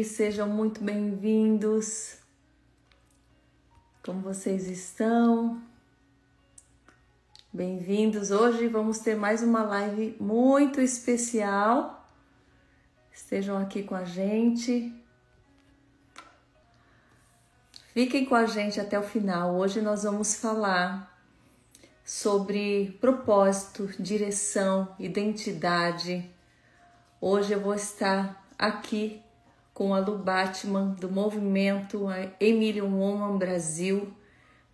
Sejam muito bem-vindos. Como vocês estão? Bem-vindos. Hoje vamos ter mais uma live muito especial. Estejam aqui com a gente. Fiquem com a gente até o final. Hoje nós vamos falar sobre propósito, direção, identidade. Hoje eu vou estar aqui com a Lu Batman, do movimento Emillion Woman Brasil.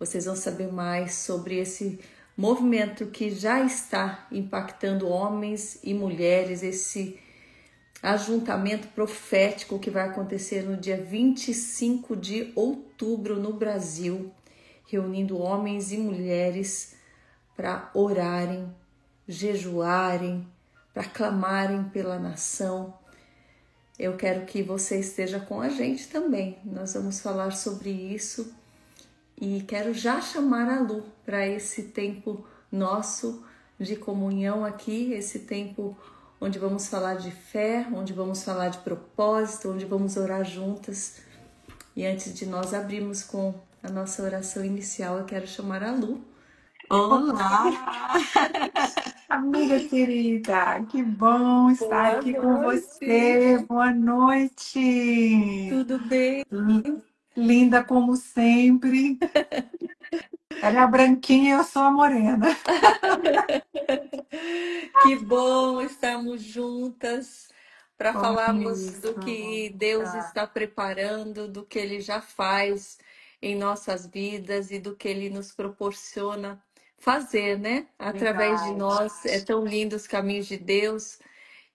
Vocês vão saber mais sobre esse movimento que já está impactando homens e mulheres, esse ajuntamento profético que vai acontecer no dia 25 de outubro no Brasil, reunindo homens e mulheres para orarem, jejuarem, para clamarem pela nação. Eu quero que você esteja com a gente também. Nós vamos falar sobre isso e quero já chamar a Lu para esse tempo nosso de comunhão aqui, esse tempo onde vamos falar de fé, onde vamos falar de propósito, onde vamos orar juntas. E antes de nós abrirmos com a nossa oração inicial, eu quero chamar a Lu. Olá, amiga querida, que bom estar aqui com você. Boa noite. Tudo bem? Linda como sempre. Ela é a branquinha e eu sou a morena. Que bom estarmos juntas para falarmos Isso. do que Deus está preparando, do que Ele já faz em nossas vidas e do que Ele nos proporciona fazer, né? Através de nós. É tão lindo os caminhos de Deus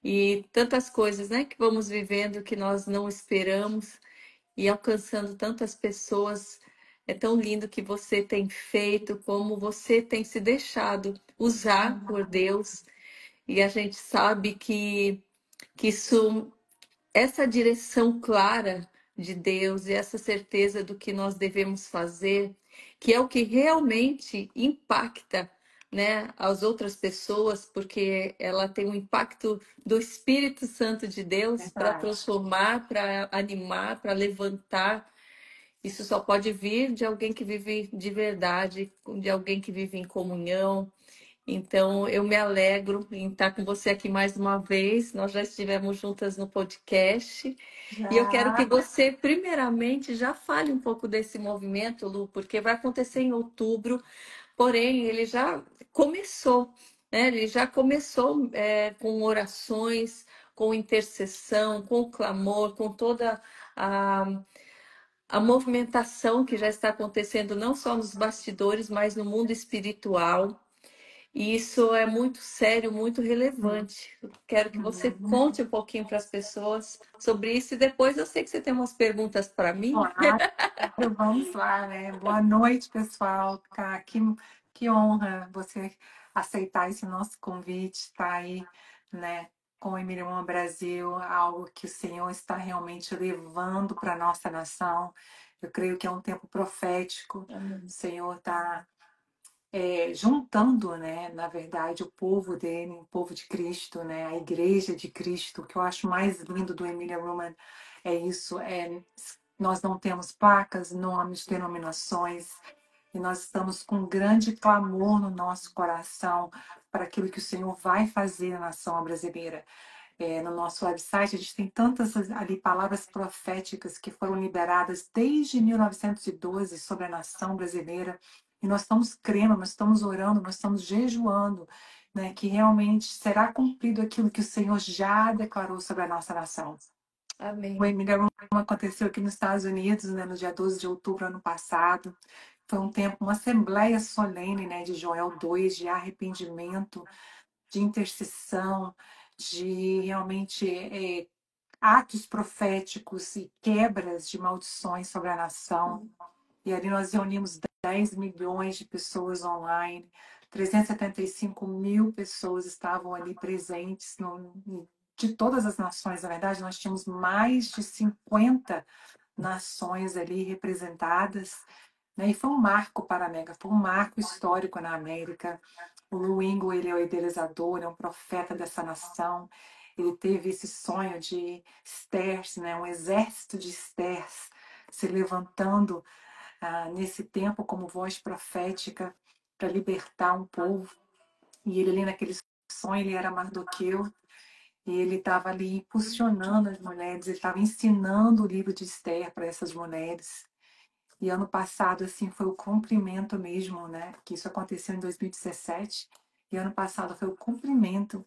e tantas coisas, né, que vamos vivendo que nós não esperamos e alcançando tantas pessoas. É tão lindo que você tem feito, como você tem se deixado usar por Deus. E a gente sabe que essa direção clara de Deus e essa certeza do que nós devemos fazer, que é o que realmente impacta, né, as outras pessoas, porque ela tem um impacto do Espírito Santo de Deus para transformar, para animar, para levantar. Isso só pode vir de alguém que vive de verdade, de alguém que vive em comunhão. Então, eu me alegro em estar com você aqui mais uma vez. Nós já estivemos juntas no podcast. E eu quero que você, primeiramente, já fale um pouco desse movimento, Lu, porque vai acontecer em outubro, porém, ele já começou, né? Ele já começou com orações, com intercessão, com clamor, com toda a movimentação que já está acontecendo, não só nos bastidores, mas no mundo espiritual. E isso é muito sério, muito relevante. Eu quero que você conte um pouquinho para as pessoas sobre isso e depois eu sei que você tem umas perguntas para mim. Claro, vamos lá, né? Boa noite, pessoal. Que honra você aceitar esse nosso convite, estar aí, né, com o Emílio One Brasil, algo que o Senhor está realmente levando para a nossa nação. Eu creio que é um tempo profético. O Senhor está juntando, né, na verdade, o povo dele, o povo de Cristo, né, a igreja de Cristo. O que eu acho mais lindo do Emília Roman é isso, nós não temos placas, nomes, denominações, e nós estamos com um grande clamor no nosso coração para aquilo que o Senhor vai fazer na nação brasileira. No nosso website, a gente tem tantas ali palavras proféticas que foram liberadas desde 1912 sobre a nação brasileira. E nós estamos crendo, nós estamos orando, nós estamos jejuando, né, que realmente será cumprido aquilo que o Senhor já declarou sobre a nossa nação. Amém. O Emília Romana aconteceu aqui nos Estados Unidos, né, no dia 12 de outubro ano passado. Foi um tempo, uma assembleia solene, né, de Joel 2, de arrependimento, de intercessão, de realmente atos proféticos e quebras de maldições sobre a nação. E ali nós reunimos 10 milhões de pessoas online, 375 mil pessoas estavam ali presentes de todas as nações. Na verdade, nós tínhamos mais de 50 nações ali representadas, né? E foi um marco para a América, foi um marco histórico na América. O Luingo, ele é o idealizador, é um profeta dessa nação. ele teve esse sonho de Estérs, né, um exército de Estérs se levantando nesse tempo como voz profética para libertar um povo. E ele ali naquele sonho, ele era Mardoqueu, e ele estava ali impulsionando as mulheres, ele estava ensinando o livro de Esther para essas mulheres. E ano passado, assim, foi o cumprimento mesmo, né? Que isso aconteceu em 2017. E ano passado foi o cumprimento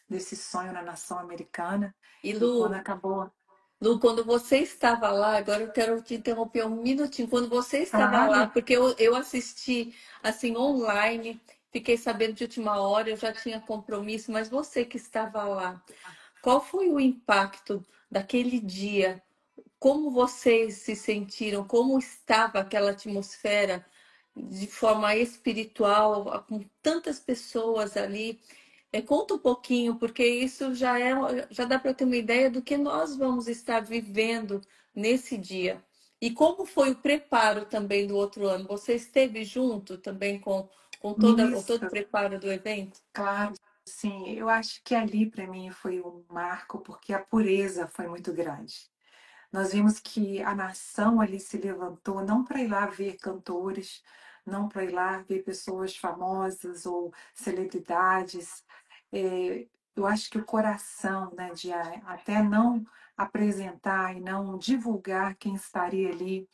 desse sonho na nação americana. E E quando Lu, acabou, Quando você estava lá, agora eu quero te interromper um minutinho. Quando você estava lá, claro, porque eu assisti assim online, fiquei sabendo de última hora, eu já tinha compromisso, mas você que estava lá, qual foi o impacto daquele dia? Como vocês se sentiram? Como estava aquela atmosfera de forma espiritual, com tantas pessoas ali? Conta um pouquinho, porque isso já dá para ter uma ideia do que nós vamos estar vivendo nesse dia. E como foi o preparo também do outro ano? Você esteve junto também com todo o isso, preparo do evento? claro, sim. Eu acho que ali para mim foi um marco, porque a pureza foi muito grande. Nós vimos que a nação ali se levantou não para ir lá ver cantores, não para ir lá ver pessoas famosas ou celebridades. Eu acho que o coração, né, de até não apresentar e não divulgar quem estaria ali,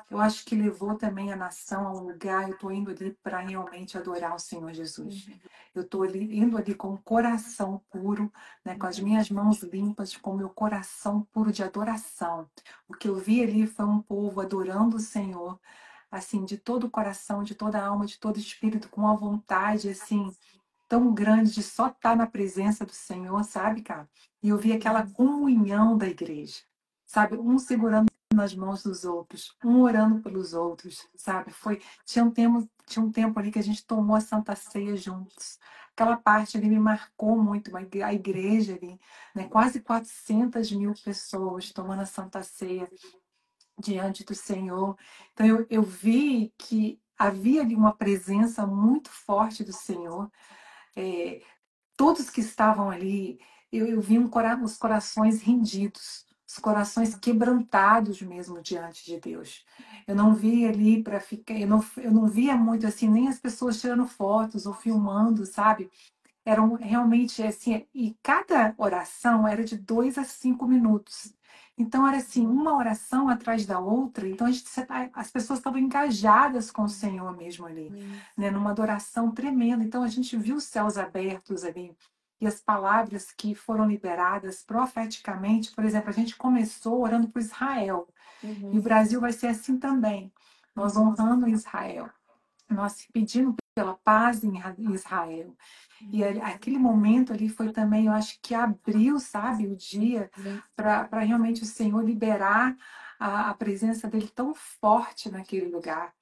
eu acho que levou também a nação a um lugar. Eu estou indo ali para realmente adorar o Senhor Jesus. Eu estou indo ali com o coração puro, né, com as minhas mãos limpas, com o meu coração puro de adoração. O que eu vi ali foi um povo adorando o Senhor, assim, de todo o coração, de toda a alma, de todo o espírito, com uma vontade, assim, tão grande de só estar na presença do Senhor, sabe, cara? E eu vi aquela comunhão da igreja, sabe? Um segurando nas mãos dos outros, um orando pelos outros, sabe? Tinha um tempo ali que a gente tomou a Santa Ceia juntos. Aquela parte ali me marcou muito, a igreja ali, né? Quase 400.000 pessoas tomando a Santa Ceia diante do Senhor. Então eu vi que havia ali uma presença muito forte do Senhor. É, Todos que estavam ali, eu vi os corações rendidos, os corações quebrantados mesmo diante de Deus. Eu não vi ali para ficar, eu não via muito assim, nem as pessoas tirando fotos ou filmando, sabe? Eram realmente assim, e cada oração era de 2 a 5 minutos. Então era assim, uma oração atrás da outra. Então as pessoas estavam engajadas com o Senhor mesmo ali, né? Numa adoração tremenda. Então a gente viu os céus abertos ali e as palavras que foram liberadas profeticamente. Por exemplo, a gente começou orando por Israel e o Uhum, Brasil vai ser assim também. Nós uhum, honrando Israel, nós pedindo pela paz em Israel. E aquele momento ali foi também, eu acho que abriu, sabe, o dia uhum. para realmente o Senhor liberar a presença dele tão forte naquele lugar.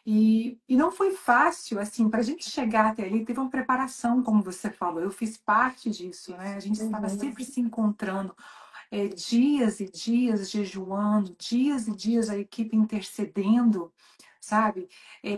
E não foi fácil, assim, para a gente chegar até ali, teve uma preparação, como você falou, eu fiz parte disso, né? A gente estava Uhum. sempre se encontrando, dias e dias jejuando, dias e dias a equipe intercedendo, sabe?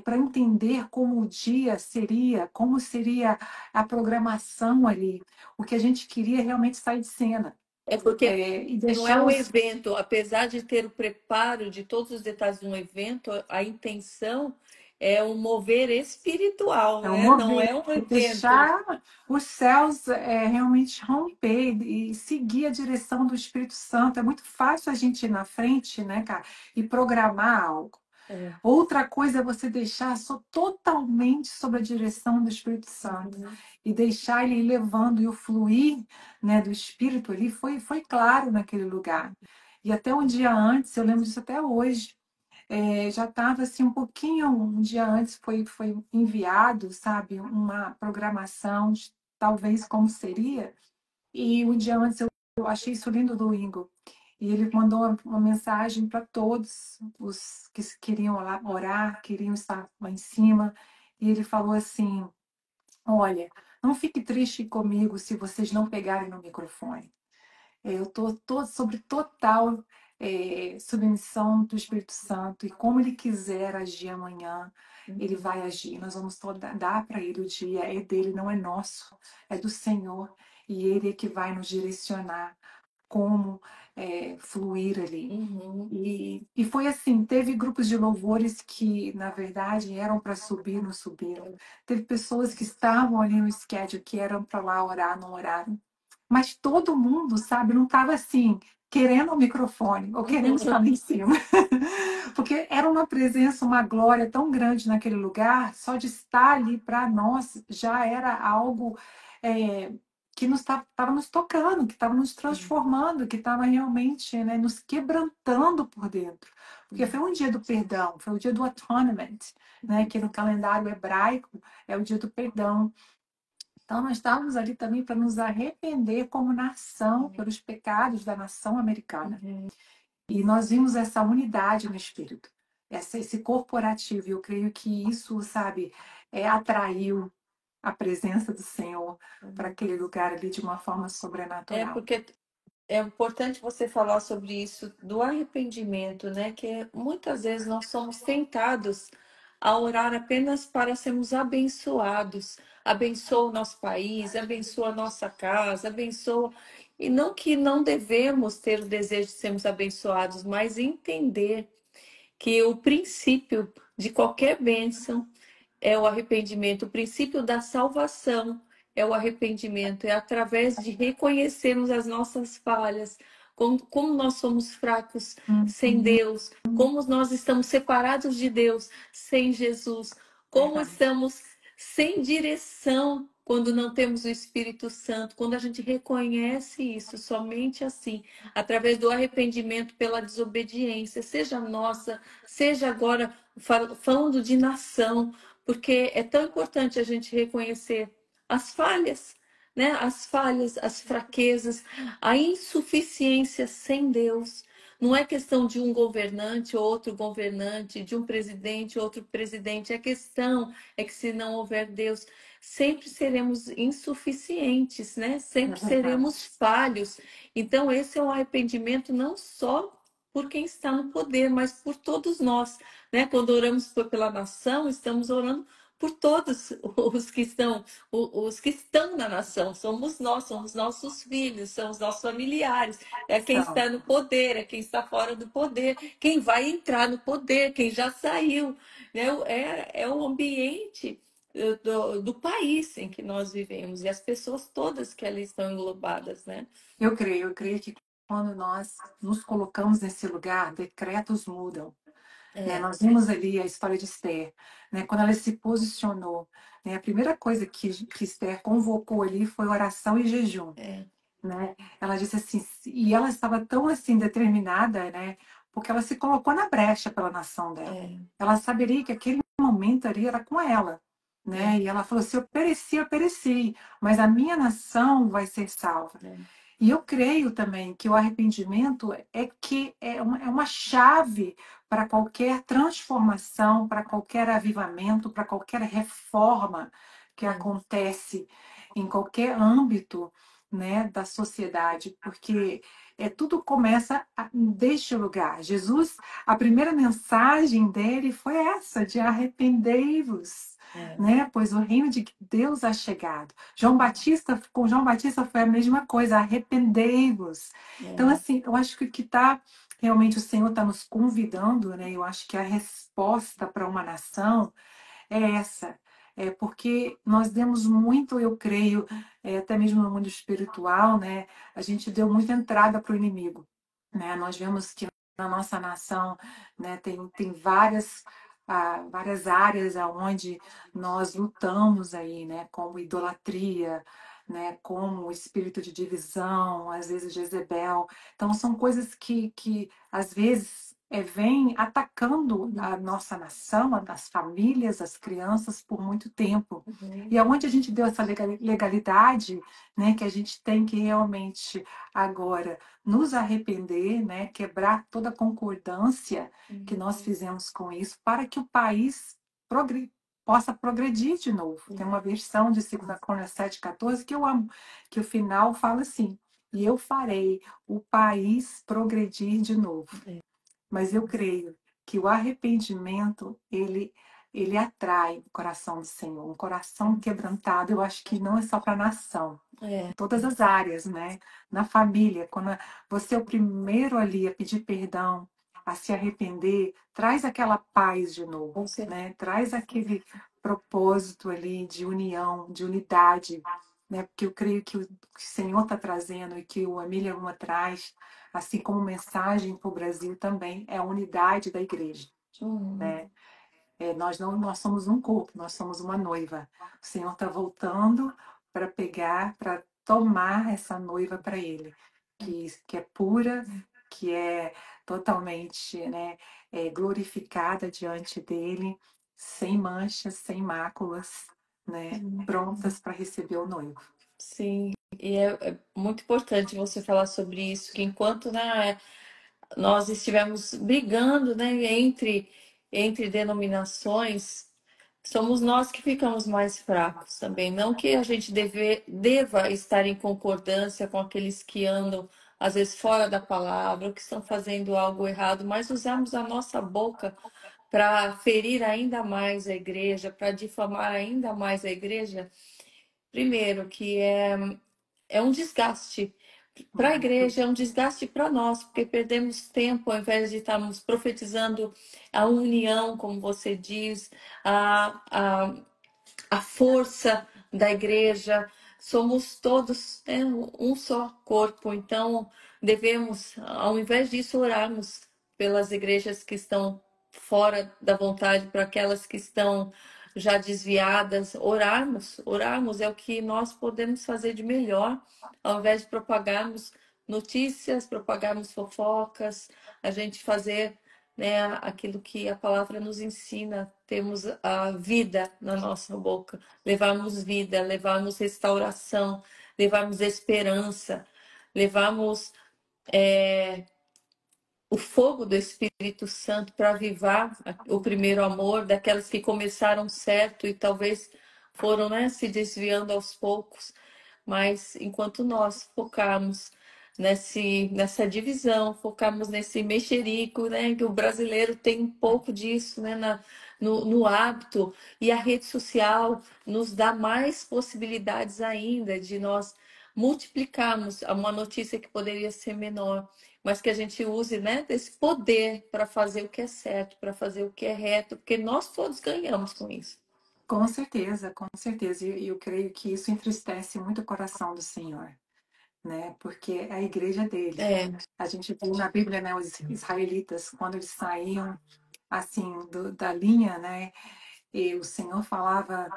Para entender como o dia seria, como seria a programação ali. O que a gente queria realmente sair de cena. É porque E não é deixar um os. evento, apesar de ter o preparo de todos os detalhes de um evento, a intenção é um mover espiritual, É um né? Não mover, é um evento. deixar os céus realmente romper e seguir a direção do Espírito Santo. É muito fácil a gente ir na frente, né, cara, e programar algo. É. Outra coisa é você deixar só totalmente sob a direção do Espírito Santo Uhum, e deixar ele ir levando e o fluir, né, do Espírito ali foi claro naquele lugar. E até um dia antes, eu lembro disso até hoje, já estava assim um pouquinho, um dia antes foi enviado, sabe, uma programação de talvez como seria, e um dia antes eu achei isso lindo do Ingo. E ele mandou uma mensagem para todos os que queriam orar, queriam estar lá em cima. E ele falou assim: Olha, não fique triste comigo se vocês não pegarem no microfone. Eu estou sobre total submissão do Espírito Santo. E como ele quiser agir amanhã, ele uhum, vai agir. Nós vamos dar para ele o dia. É dele, não é nosso. É do Senhor. e Ele é que vai nos direcionar como fluir ali. Uhum. E foi assim, teve grupos de louvores que, na verdade, eram para subir, não subiram. Teve pessoas que estavam ali no schedule, que eram para lá orar, não oraram. Mas todo mundo, sabe, não estava assim, querendo o microfone ou querendo estar lá em cima. Porque era uma presença, uma glória tão grande naquele lugar, só de estar ali para nós já era algo que nos estava nos tocando, que estava nos transformando, que estava realmente, né, nos quebrantando por dentro. Porque foi um dia do perdão, foi o dia do atonement, né, que no calendário hebraico é o dia do perdão. Então, nós estávamos ali também para nos arrepender como nação pelos pecados da nação americana. E nós vimos essa unidade no espírito, esse corporativo. E eu creio que isso, sabe, atraiu a presença do Senhor para aquele lugar ali de uma forma sobrenatural. Porque é importante você falar sobre isso do arrependimento, né? Que muitas vezes nós somos tentados a orar apenas para sermos abençoados. Abençoa o nosso país, abençoa a nossa casa, abençoa. E não que não devemos ter o desejo de sermos abençoados, mas entender que o princípio de qualquer bênção é o arrependimento. O princípio da salvação é o arrependimento. É através de reconhecermos as nossas falhas, como nós somos fracos sem Uhum. Deus, como nós estamos separados de Deus sem Jesus, como Verdade. estamos sem direção quando não temos o Espírito Santo, quando a gente reconhece isso, somente assim, através do arrependimento pela desobediência, seja nossa, seja agora falando de nação, porque é tão importante a gente reconhecer as falhas, né? As falhas, as fraquezas, a insuficiência sem Deus. Não é questão de um governante ou outro governante, de um presidente ou outro presidente. A questão é que se não houver Deus, sempre seremos insuficientes, né? É Sempre verdade. seremos falhos. Então, esse é um arrependimento não só por quem está no poder, mas por todos nós, né? Quando oramos pela nação, estamos orando por todos os que estão na nação. Somos nós, somos nossos filhos, são os nossos familiares. É quem Então, está no poder, é quem está fora do poder, quem vai entrar no poder, quem já saiu. Né? É o ambiente do país em que nós vivemos e as pessoas todas que ali estão englobadas, né? eu creio que quando nós nos colocamos nesse lugar, decretos mudam. Né? É, Nós vimos ali a história de Esther, né? Quando ela se posicionou, né? A primeira coisa que Esther convocou ali foi oração e jejum, é, né? Ela disse assim, e ela estava tão assim determinada, né? Porque ela se colocou na brecha pela nação dela. é, Ela saberia que aquele momento ali era com ela, é, né? E ela falou: se eu pereci, mas a minha nação vai ser salva. é, E eu creio também que o arrependimento é uma chave para qualquer transformação, para qualquer avivamento, para qualquer reforma que é, acontece em qualquer âmbito, né, da sociedade, porque tudo começa deste lugar. Jesus, a primeira mensagem dele foi essa, de arrependei-vos, é, né? Pois o reino de Deus é chegado. Com João Batista foi a mesma coisa, arrependei-vos. Então, é. assim, eu acho que o que está realmente o Senhor está nos convidando, né? Eu acho que a resposta para uma nação é essa. É porque nós demos muito, eu creio, até mesmo no mundo espiritual, né? A gente deu muita entrada para o inimigo, né? Nós vemos que na nossa nação, né, tem várias áreas aonde nós lutamos aí, né? Como idolatria, né? Como o espírito de divisão, às vezes Jezebel. Então são coisas que às vezes vem atacando a nossa nação, as famílias, as crianças por muito tempo. Uhum. E aonde a gente deu essa legalidade, né, que a gente tem que realmente agora nos arrepender, né, quebrar toda a concordância que nós fizemos com isso, para que o país possa progredir de novo. Tem uma versão de 2 Crônicas 7,14 que eu amo, que o final fala assim: e eu farei o país progredir de novo. Mas eu creio que o arrependimento, ele ele atrai o coração do Senhor. Um coração quebrantado, eu acho que não é só para a nação, É, em todas as áreas, né? Na família, quando você é o primeiro ali a pedir perdão, a se arrepender, traz aquela paz de novo, com certeza. né? Traz aquele propósito ali de união, de unidade, né? Porque eu creio que o Senhor está trazendo e que o Emília Luma traz, assim como mensagem para o Brasil também, é a unidade da igreja, Uhum. né? Nós somos um corpo, nós somos uma noiva. O Senhor está voltando para pegar, para tomar essa noiva para Ele, que é pura, que é totalmente, né, glorificada diante dele, sem manchas, sem máculas, né, prontas para receber o noivo. Sim, e é muito importante você falar sobre isso, que enquanto, né, nós estivemos brigando, né, entre denominações, somos nós que ficamos mais fracos também. Não que a gente deva estar em concordância com aqueles que andam, às vezes, fora da palavra, ou que estão fazendo algo errado, mas usamos a nossa boca para ferir ainda mais a igreja, para difamar ainda mais a igreja. Primeiro, que é um desgaste para a Muito. igreja, é um desgaste para nós, porque perdemos tempo ao invés de estarmos profetizando a união, como você diz, a, a força da igreja. Somos todos, né, um só corpo, então devemos, ao invés disso, orarmos pelas igrejas que estão fora da vontade, para aquelas que estão já desviadas, orarmos é o que nós podemos fazer de melhor, ao invés de propagarmos notícias, propagarmos fofocas, a gente fazer, né, aquilo que a palavra nos ensina, temos a vida na nossa boca, levarmos vida, levarmos restauração, levarmos esperança, levarmos o fogo do Espírito Santo para avivar o primeiro amor daquelas que começaram certo e talvez foram, né, se desviando aos poucos. Mas enquanto nós focarmos nessa divisão, focarmos nesse mexerico, né, que o brasileiro tem um pouco disso, né, no hábito, e a rede social nos dá mais possibilidades ainda de nós multiplicarmos uma notícia que poderia ser menor, mas que a gente use, né, desse poder para fazer o que é certo, para fazer o que é reto, porque nós todos ganhamos com isso. Com certeza, com certeza. E eu creio que isso entristece muito o coração do Senhor, né? Porque é a igreja dele. É, A gente viu na Bíblia, né, os israelitas, quando eles saíam assim da linha, né? E o Senhor falava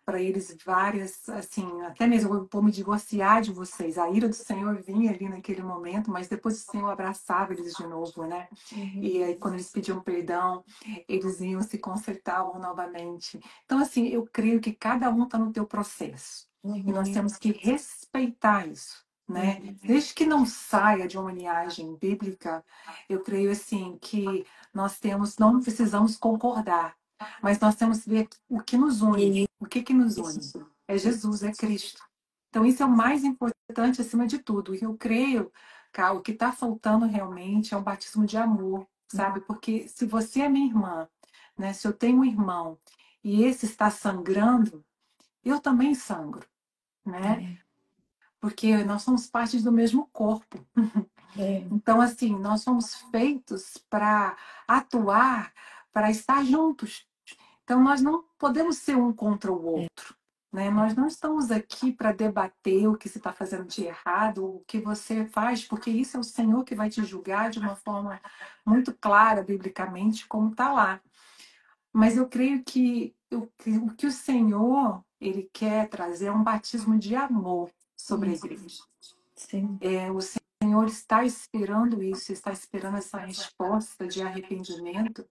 para eles várias, assim, até mesmo eu vou me divorciar de vocês. A ira do Senhor vinha ali naquele momento, mas depois o Senhor abraçava eles de novo, né? uhum, E aí quando eles pediam perdão, eles iam se consertavam novamente. Então, assim, eu creio que cada um está no teu processo. E nós uhum, temos que respeitar isso, né? uhum, Desde que não saia de uma linhagem bíblica, eu creio assim que nós temos, não precisamos concordar, mas nós temos que ver o que nos une. e O que que nos une? isso, É Jesus, é Cristo. Então, isso é o mais importante acima de tudo. E eu creio, cara, o que está faltando realmente é um batismo de amor, sabe? Porque se você é minha irmã, né? Se eu tenho um irmão e esse está sangrando, eu também sangro, né? é, Porque nós somos partes do mesmo corpo. é, Então, assim, nós somos feitos para atuar, para estar juntos. Então, nós não podemos ser um contra o outro. Né? Nós não estamos aqui para debater o que você está fazendo de errado, o que você faz, porque isso é o Senhor que vai te julgar de uma forma muito clara, biblicamente, como está lá. Mas eu creio que o que o Senhor ele quer trazer é um batismo de amor sobre a igreja. sim, O Senhor está esperando isso, está esperando essa resposta de arrependimento.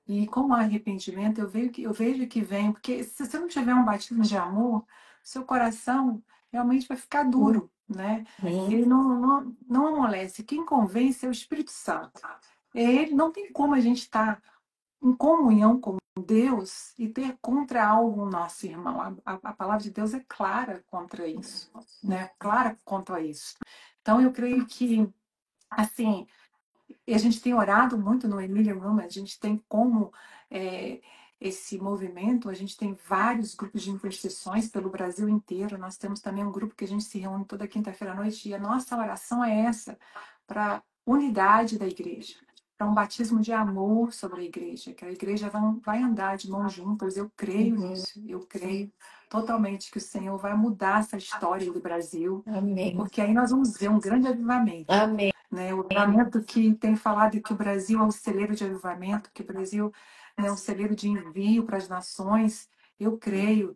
E com o arrependimento, eu vejo que vem, porque se você não tiver um batismo de amor, seu coração realmente vai ficar duro, né? uhum, Ele não amolece. Quem convence é o Espírito Santo. Ele não tem como a gente estar em comunhão com Deus e ter contra algo o nosso irmão. A palavra de Deus é clara contra isso, né? Clara contra isso. Então, eu creio que, assim, e a gente tem orado muito no Emília Room, a gente tem como esse movimento, a gente tem vários grupos de intercessões pelo Brasil inteiro. Nós temos também um grupo que a gente se reúne toda quinta-feira à noite e a nossa oração é essa, para unidade da igreja, para um batismo de amor sobre a igreja, que a igreja vai andar de mãos juntas. Eu creio Uhum. nisso, eu creio totalmente que o Senhor vai mudar essa história do Brasil, Amém. porque aí nós vamos ver um grande avivamento. Amém. Né? O avivamento que tem falado que o Brasil é um celeiro de avivamento, que o Brasil, né, é um celeiro de envio para as nações. Eu creio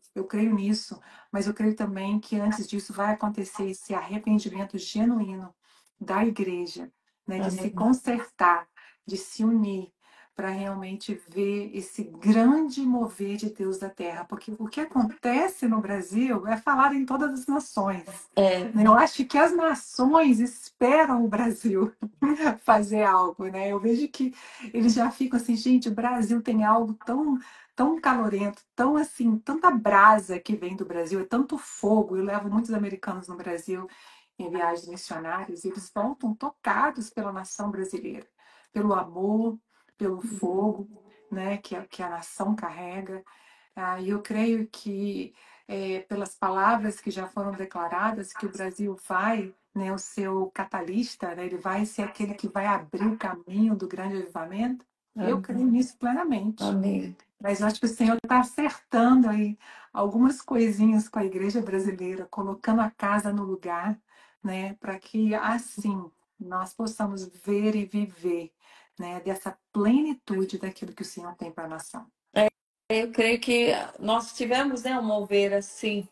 nisso, mas eu creio também que antes disso vai acontecer esse arrependimento genuíno da igreja, né, de se Amém. consertar, de se unir, para realmente ver esse grande mover de Deus da terra. Porque o que acontece no Brasil é falado em todas as nações. É, Né? Eu acho que as nações esperam o Brasil fazer algo, né? Eu vejo que eles já ficam assim, gente, o Brasil tem algo tão calorento, tão assim, tanta brasa que vem do Brasil, é tanto fogo. Eu levo muitos americanos no Brasil em viagens missionárias e eles voltam tocados pela nação brasileira, pelo amor, pelo fogo, né, que a nação carrega. E eu creio que, pelas palavras que já foram declaradas, que o Brasil vai, né, o seu catalista, né, ele vai ser aquele que vai abrir o caminho do grande avivamento. Eu creio nisso plenamente. amém. Mas eu acho que o Senhor está acertando aí algumas coisinhas com a igreja brasileira, colocando a casa no lugar, né, para que assim nós possamos ver e viver, né, dessa plenitude daquilo que o Senhor tem para a nação. Eu creio que nós tivemos, né, um mover assim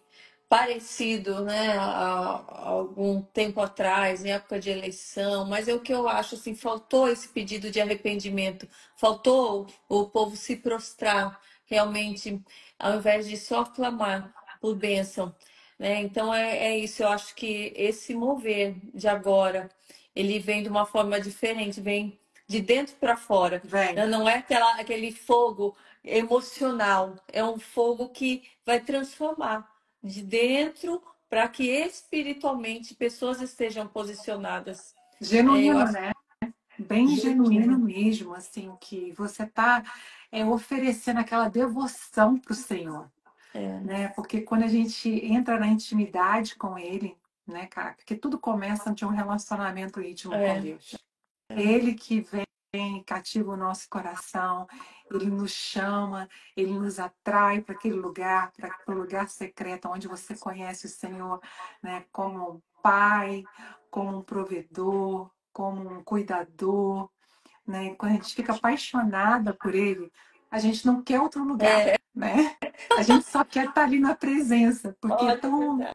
parecido, né, há algum tempo atrás, em época de eleição, mas é o que eu acho assim, faltou esse pedido de arrependimento, faltou o povo se prostrar realmente, ao invés de só clamar por bênção, né? Então é isso, eu acho que esse mover de agora, ele vem de uma forma diferente, vem de dentro para fora, Vem. né? Não é aquele fogo emocional, é um fogo que vai transformar de dentro para que espiritualmente pessoas estejam posicionadas. Eu Genuíno, acho né? Bem genuíno genuíno. mesmo, assim, que você está oferecendo aquela devoção para o Senhor, É, né? Porque quando a gente entra na intimidade com Ele, né, cara? Porque tudo começa de um relacionamento íntimo com é, Deus. Ele que vem, cativa o nosso coração, ele nos chama, ele nos atrai para aquele lugar, para o lugar secreto, onde você conhece o Senhor, né, como um pai, como um provedor, como um cuidador, né? Quando a gente fica apaixonada por ele, a gente não quer outro lugar, é, né? A gente só quer estar ali na presença, porque olha, é verdade.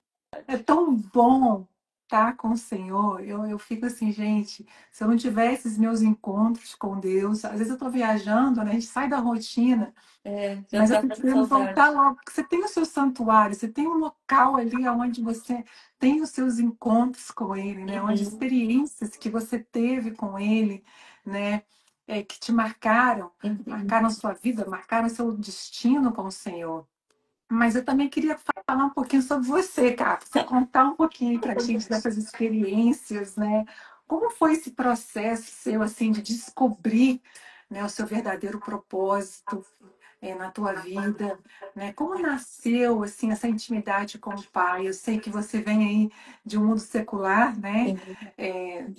é tão bom estar com o Senhor. Eu fico assim, gente, se eu não tivesse esses meus encontros com Deus, às vezes eu estou viajando, né? A gente sai da rotina, É, já mas eu tá tô dando querendo voltar saudade. logo, porque você tem o seu santuário, você tem um local ali onde você tem os seus encontros com Ele, né? Onde Uhum, experiências que você teve com Ele, né? Que te marcaram, uhum. marcaram a sua vida, marcaram o seu destino com o Senhor. Mas eu também queria falar um pouquinho sobre você, cara. Você contar um pouquinho para a gente dessas experiências, né? Como foi esse processo seu, assim, de descobrir, né, o seu verdadeiro propósito, na tua vida, né? Como nasceu assim essa intimidade com o Pai? Eu sei que você vem aí de um mundo secular, né?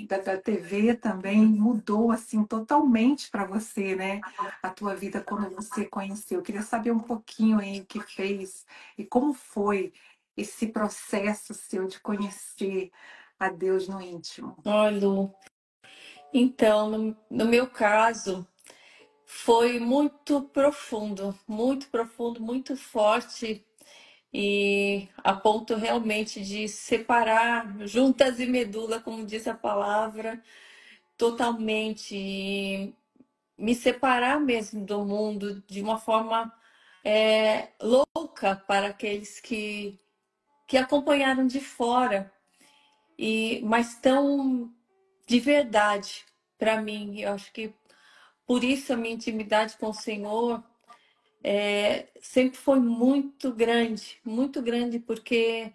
Da TV também mudou assim totalmente para você, né? A tua vida quando você conheceu. Eu queria saber um pouquinho aí o que fez e como foi esse processo seu de conhecer a Deus no íntimo. Olha, Lu, então, no meu caso, foi muito profundo, muito forte e a ponto realmente de separar juntas e medula, como diz a palavra, totalmente, e me separar mesmo do mundo de uma forma louca para aqueles que acompanharam de fora, mas tão de verdade para mim. Eu acho que por isso a minha intimidade com o Senhor sempre foi muito grande, porque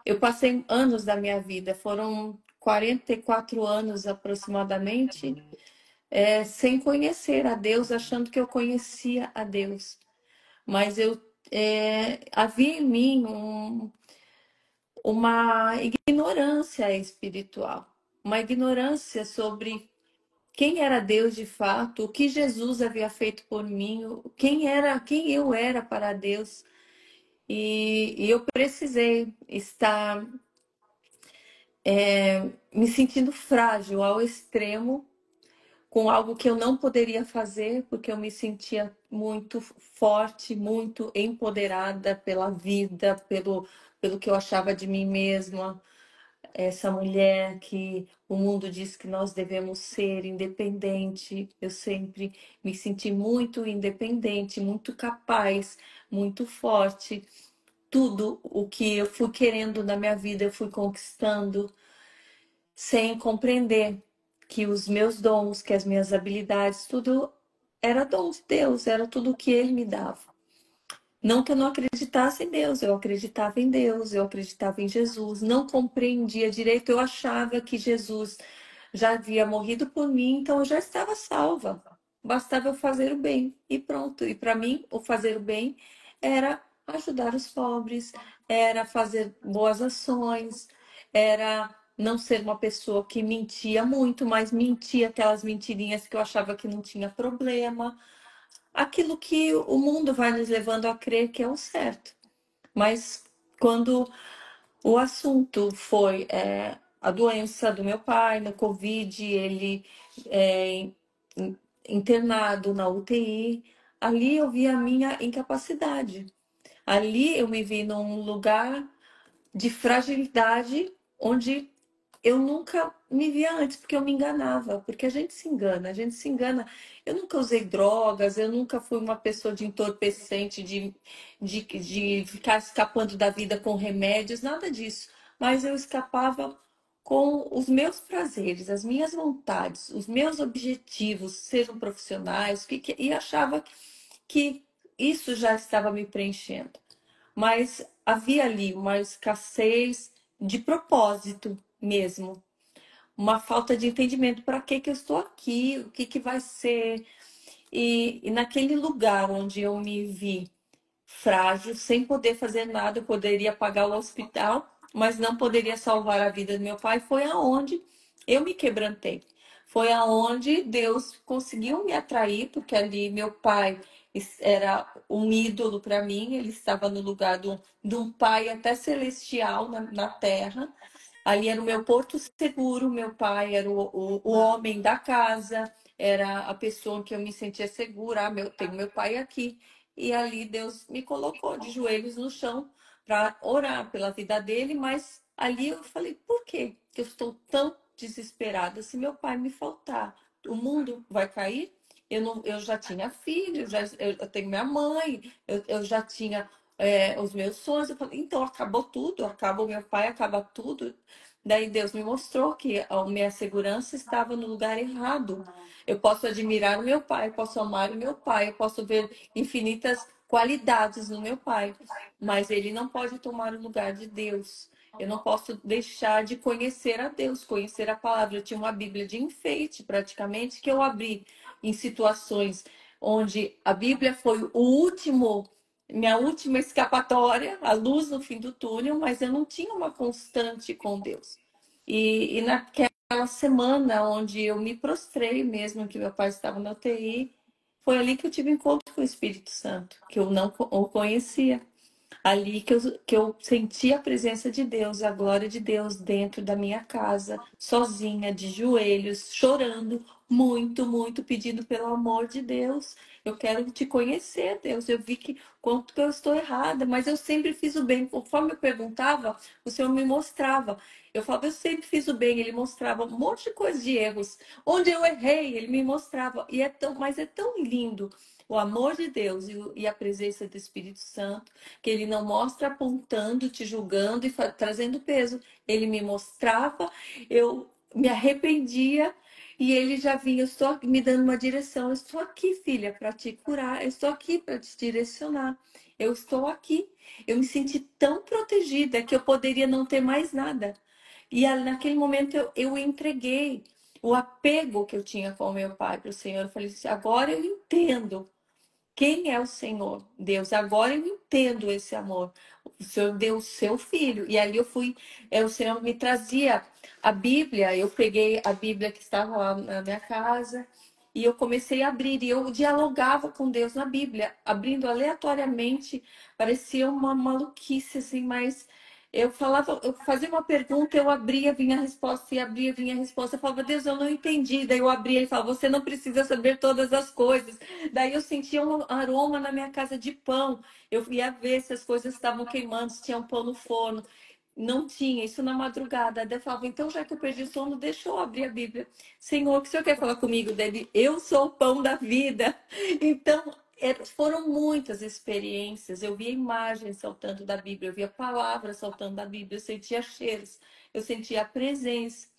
eu passei anos da minha vida, foram 44 anos aproximadamente, sem conhecer a Deus, achando que eu conhecia a Deus. Mas havia em mim uma ignorância espiritual, uma ignorância sobre quem era Deus de fato, o que Jesus havia feito por mim, quem eu era para Deus. E eu precisei estar me sentindo frágil ao extremo, com algo que eu não poderia fazer, porque eu me sentia muito forte, muito empoderada pela vida, pelo que eu achava de mim mesma. Essa mulher que o mundo diz que nós devemos ser independente. Eu sempre me senti muito independente, muito capaz, muito forte. Tudo o que eu fui querendo na minha vida, eu fui conquistando, sem compreender que os meus dons, que as minhas habilidades, tudo era dom de Deus, era tudo que Ele me dava. Não que eu não acreditasse em Deus, eu acreditava em Deus, eu acreditava em Jesus, não compreendia direito, eu achava que Jesus já havia morrido por mim, então eu já estava salva. Bastava eu fazer o bem e pronto. E para mim, o fazer o bem era ajudar os pobres, era fazer boas ações, era não ser uma pessoa que mentia muito, mas mentia aquelas mentirinhas que eu achava que não tinha problema, aquilo que o mundo vai nos levando a crer que é o certo. Mas quando o assunto foi a doença do meu pai, no Covid, ele é, internado na UTI, ali eu vi a minha incapacidade. Ali eu me vi num lugar de fragilidade onde eu nunca me via antes, porque eu me enganava, porque a gente se engana, a gente se engana. Eu nunca usei drogas, eu nunca fui uma pessoa de entorpecente, de ficar escapando da vida com remédios, nada disso. Mas eu escapava com os meus prazeres, as minhas vontades, os meus objetivos, sejam profissionais, e achava que isso já estava me preenchendo. Mas havia ali uma escassez de propósito mesmo, uma falta de entendimento para que eu estou aqui, o que vai ser. E naquele lugar onde eu me vi frágil, sem poder fazer nada, eu poderia pagar o hospital, mas não poderia salvar a vida do meu pai, foi aonde eu me quebrantei. Foi aonde Deus conseguiu me atrair, porque ali meu pai era um ídolo para mim, ele estava no lugar de um pai até celestial na terra. Ali era o meu porto seguro, meu pai era o homem da casa, era a pessoa que eu me sentia segura. Tenho meu pai aqui. E ali Deus me colocou de joelhos no chão para orar pela vida dele, mas ali eu falei, por quê que eu estou tão desesperada se meu pai me faltar? O mundo vai cair? Eu já tinha filho, eu tenho minha mãe, eu já tinha os meus sonhos. Eu falei, então acabou tudo, acaba o meu pai, acaba tudo. Daí Deus me mostrou que a minha segurança estava no lugar errado. Eu posso admirar o meu pai, posso amar o meu pai, eu posso ver infinitas qualidades no meu pai, mas ele não pode tomar o lugar de Deus. Eu não posso deixar de conhecer a Deus, conhecer a palavra. Eu tinha uma Bíblia de enfeite, praticamente, que eu abri em situações onde a Bíblia foi minha última escapatória, a luz no fim do túnel, mas eu não tinha uma constante com Deus. E naquela semana onde eu me prostrei mesmo, que meu pai estava na UTI, foi ali que eu tive encontro com o Espírito Santo, que eu não o conhecia. Ali que eu senti a presença de Deus, a glória de Deus dentro da minha casa, sozinha, de joelhos, chorando, muito, muito, pedindo pelo amor de Deus. Eu quero te conhecer, Deus. Eu vi que quanto que eu estou errada, mas eu sempre fiz o bem. Conforme eu perguntava, o Senhor me mostrava. Eu falava, eu sempre fiz o bem. Ele mostrava um monte de coisa de erros. Onde eu errei, ele me mostrava. Mas é tão lindo o amor de Deus e a presença do Espírito Santo, que ele não mostra apontando, te julgando e trazendo peso. Ele me mostrava, eu me arrependia e ele já vinha, eu estou me dando uma direção. Eu estou aqui, filha, para te curar. Eu estou aqui para te direcionar. Eu estou aqui. Eu me senti tão protegida que eu poderia não ter mais nada. E naquele momento eu entreguei. o apego que eu tinha com o meu pai para o Senhor. Eu falei assim, agora eu entendo quem é o Senhor, Deus. Agora eu entendo esse amor. O Senhor deu o seu filho. E ali eu fui, o Senhor me trazia a Bíblia. Eu peguei a Bíblia que estava lá na minha casa e eu comecei a abrir. E eu dialogava com Deus na Bíblia, abrindo aleatoriamente. Parecia uma maluquice, assim, mas eu falava, eu fazia uma pergunta, eu abria, vinha a resposta, e abria, vinha a resposta. Eu falava, Deus, eu não entendi. Daí eu abria e falava, você não precisa saber todas as coisas. Daí eu sentia um aroma na minha casa de pão. Eu ia ver se as coisas estavam queimando, se tinha um pão no forno. Não tinha, isso na madrugada. Daí eu falava, então já que eu perdi o sono, deixa eu abrir a Bíblia. Senhor, o que o Senhor quer falar comigo? Dele, eu sou o pão da vida. Então, foram muitas experiências. Eu via imagens saltando da Bíblia, eu via palavras saltando da Bíblia, eu sentia cheiros, eu sentia a presença.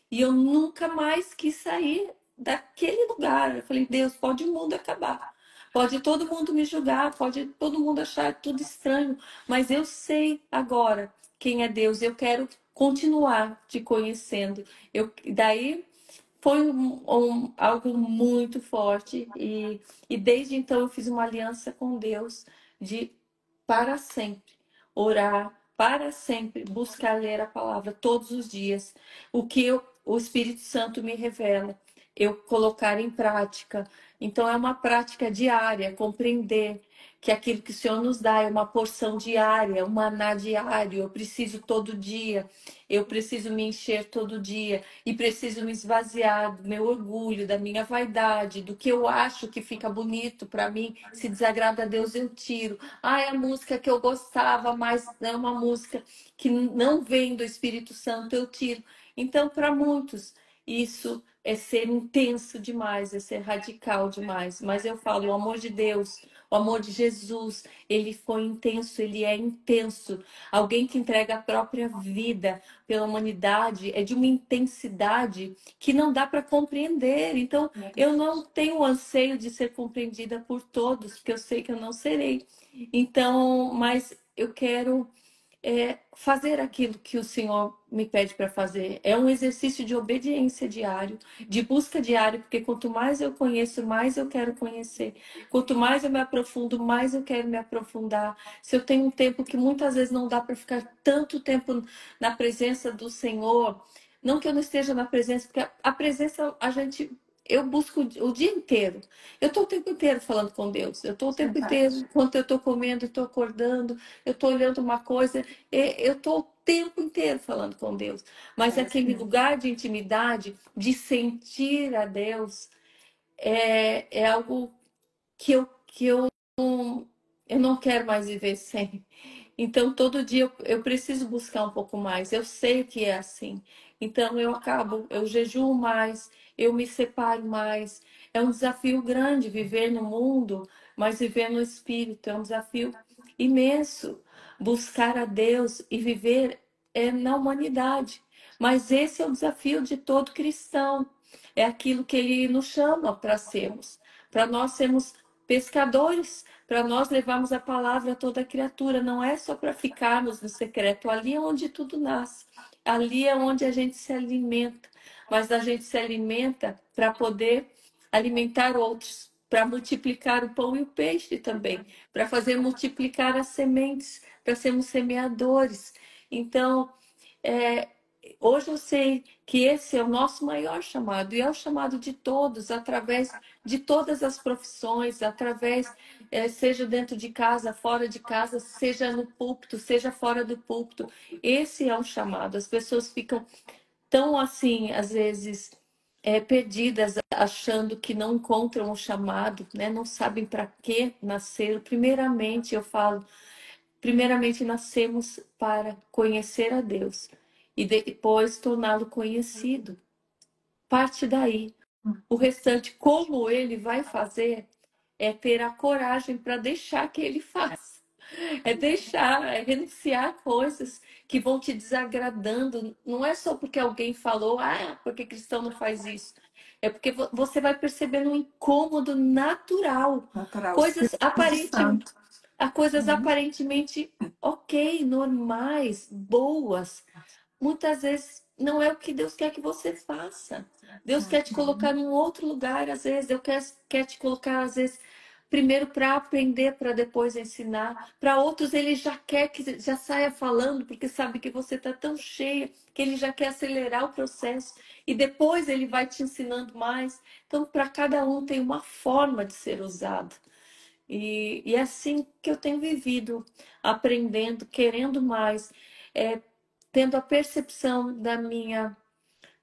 E eu nunca mais quis sair daquele lugar. Eu falei, Deus, pode o mundo acabar. Pode todo mundo me julgar, pode todo mundo achar tudo estranho, mas eu sei agora quem é Deus. Eu quero continuar te conhecendo. Daí foi algo muito forte e desde então eu fiz uma aliança com Deus de para sempre orar, para sempre buscar ler a palavra todos os dias. O Espírito Santo me revela, eu colocar em prática. Então é uma prática diária, compreender que aquilo que o Senhor nos dá é uma porção diária, um maná diário. Eu preciso todo dia, eu preciso me encher todo dia e preciso me esvaziar do meu orgulho, da minha vaidade, do que eu acho que fica bonito para mim. Se desagrada a Deus, eu tiro. Ah, é a música que eu gostava, mas é uma música que não vem do Espírito Santo, eu tiro. Então, para muitos, isso é ser intenso demais, é ser radical demais. Mas eu falo, o amor de Deus, o amor de Jesus, ele foi intenso, ele é intenso. Alguém que entrega a própria vida pela humanidade é de uma intensidade que não dá para compreender. Então, eu não tenho o anseio de ser compreendida por todos, porque eu sei que eu não serei. Então, mas eu quero fazer aquilo que o Senhor me pede para fazer. É um exercício de obediência diário, de busca diária, porque quanto mais eu conheço, mais eu quero conhecer. Quanto mais eu me aprofundo, mais eu quero me aprofundar. Se eu tenho um tempo que muitas vezes não dá para ficar tanto tempo na presença do Senhor, não que eu não esteja na presença, porque a presença a gente eu busco o dia inteiro. Eu estou o tempo inteiro falando com Deus. Eu estou o tempo inteiro, enquanto eu estou comendo, estou acordando, eu estou olhando uma coisa, eu estou o tempo inteiro falando com Deus. Mas aquele lugar de intimidade, de sentir a Deus, é algo que eu não quero mais viver sem. Então, todo dia eu preciso buscar um pouco mais. Eu sei que é assim. Então, eu jejuo mais, eu me separo mais. É um desafio grande viver no mundo, mas viver no Espírito. É um desafio imenso buscar a Deus e viver na humanidade. Mas esse é o desafio de todo cristão. É aquilo que ele nos chama para sermos. Para nós sermos pescadores, para nós levarmos a palavra a toda criatura, não é só para ficarmos no secreto, ali é onde tudo nasce, ali é onde a gente se alimenta, mas a gente se alimenta para poder alimentar outros, para multiplicar o pão e o peixe também, para fazer multiplicar as sementes, para sermos semeadores. Então, é, hoje eu sei que esse é o nosso maior chamado, e é o chamado de todos, através de todas as profissões, através, seja dentro de casa, fora de casa, seja no púlpito, seja fora do púlpito. Esse é um chamado. As pessoas ficam tão assim, às vezes, perdidas, achando que não encontram o chamado, né? Não sabem para que nasceram. Primeiramente, eu falo, primeiramente nascemos para conhecer a Deus e depois torná-lo conhecido. Parte daí. O restante, como ele vai fazer, é ter a coragem para deixar que ele faça. É deixar, é renunciar a coisas que vão te desagradando. Não é só porque alguém falou, porque cristão não faz isso. É porque você vai percebendo um incômodo natural. Natural, Coisas Espírito Santo. coisas Uhum. aparentemente ok, normais, boas. Muitas vezes não é o que Deus quer que você faça. Deus quer te colocar num outro lugar, às vezes. Deus quer te colocar, às vezes, primeiro para aprender, para depois ensinar. Para outros, ele já quer que já saia falando, porque sabe que você está tão cheia que ele já quer acelerar o processo. E depois ele vai te ensinando mais. Então, para cada um tem uma forma de ser usado. E é assim que eu tenho vivido, aprendendo, querendo mais, é, tendo a percepção da minha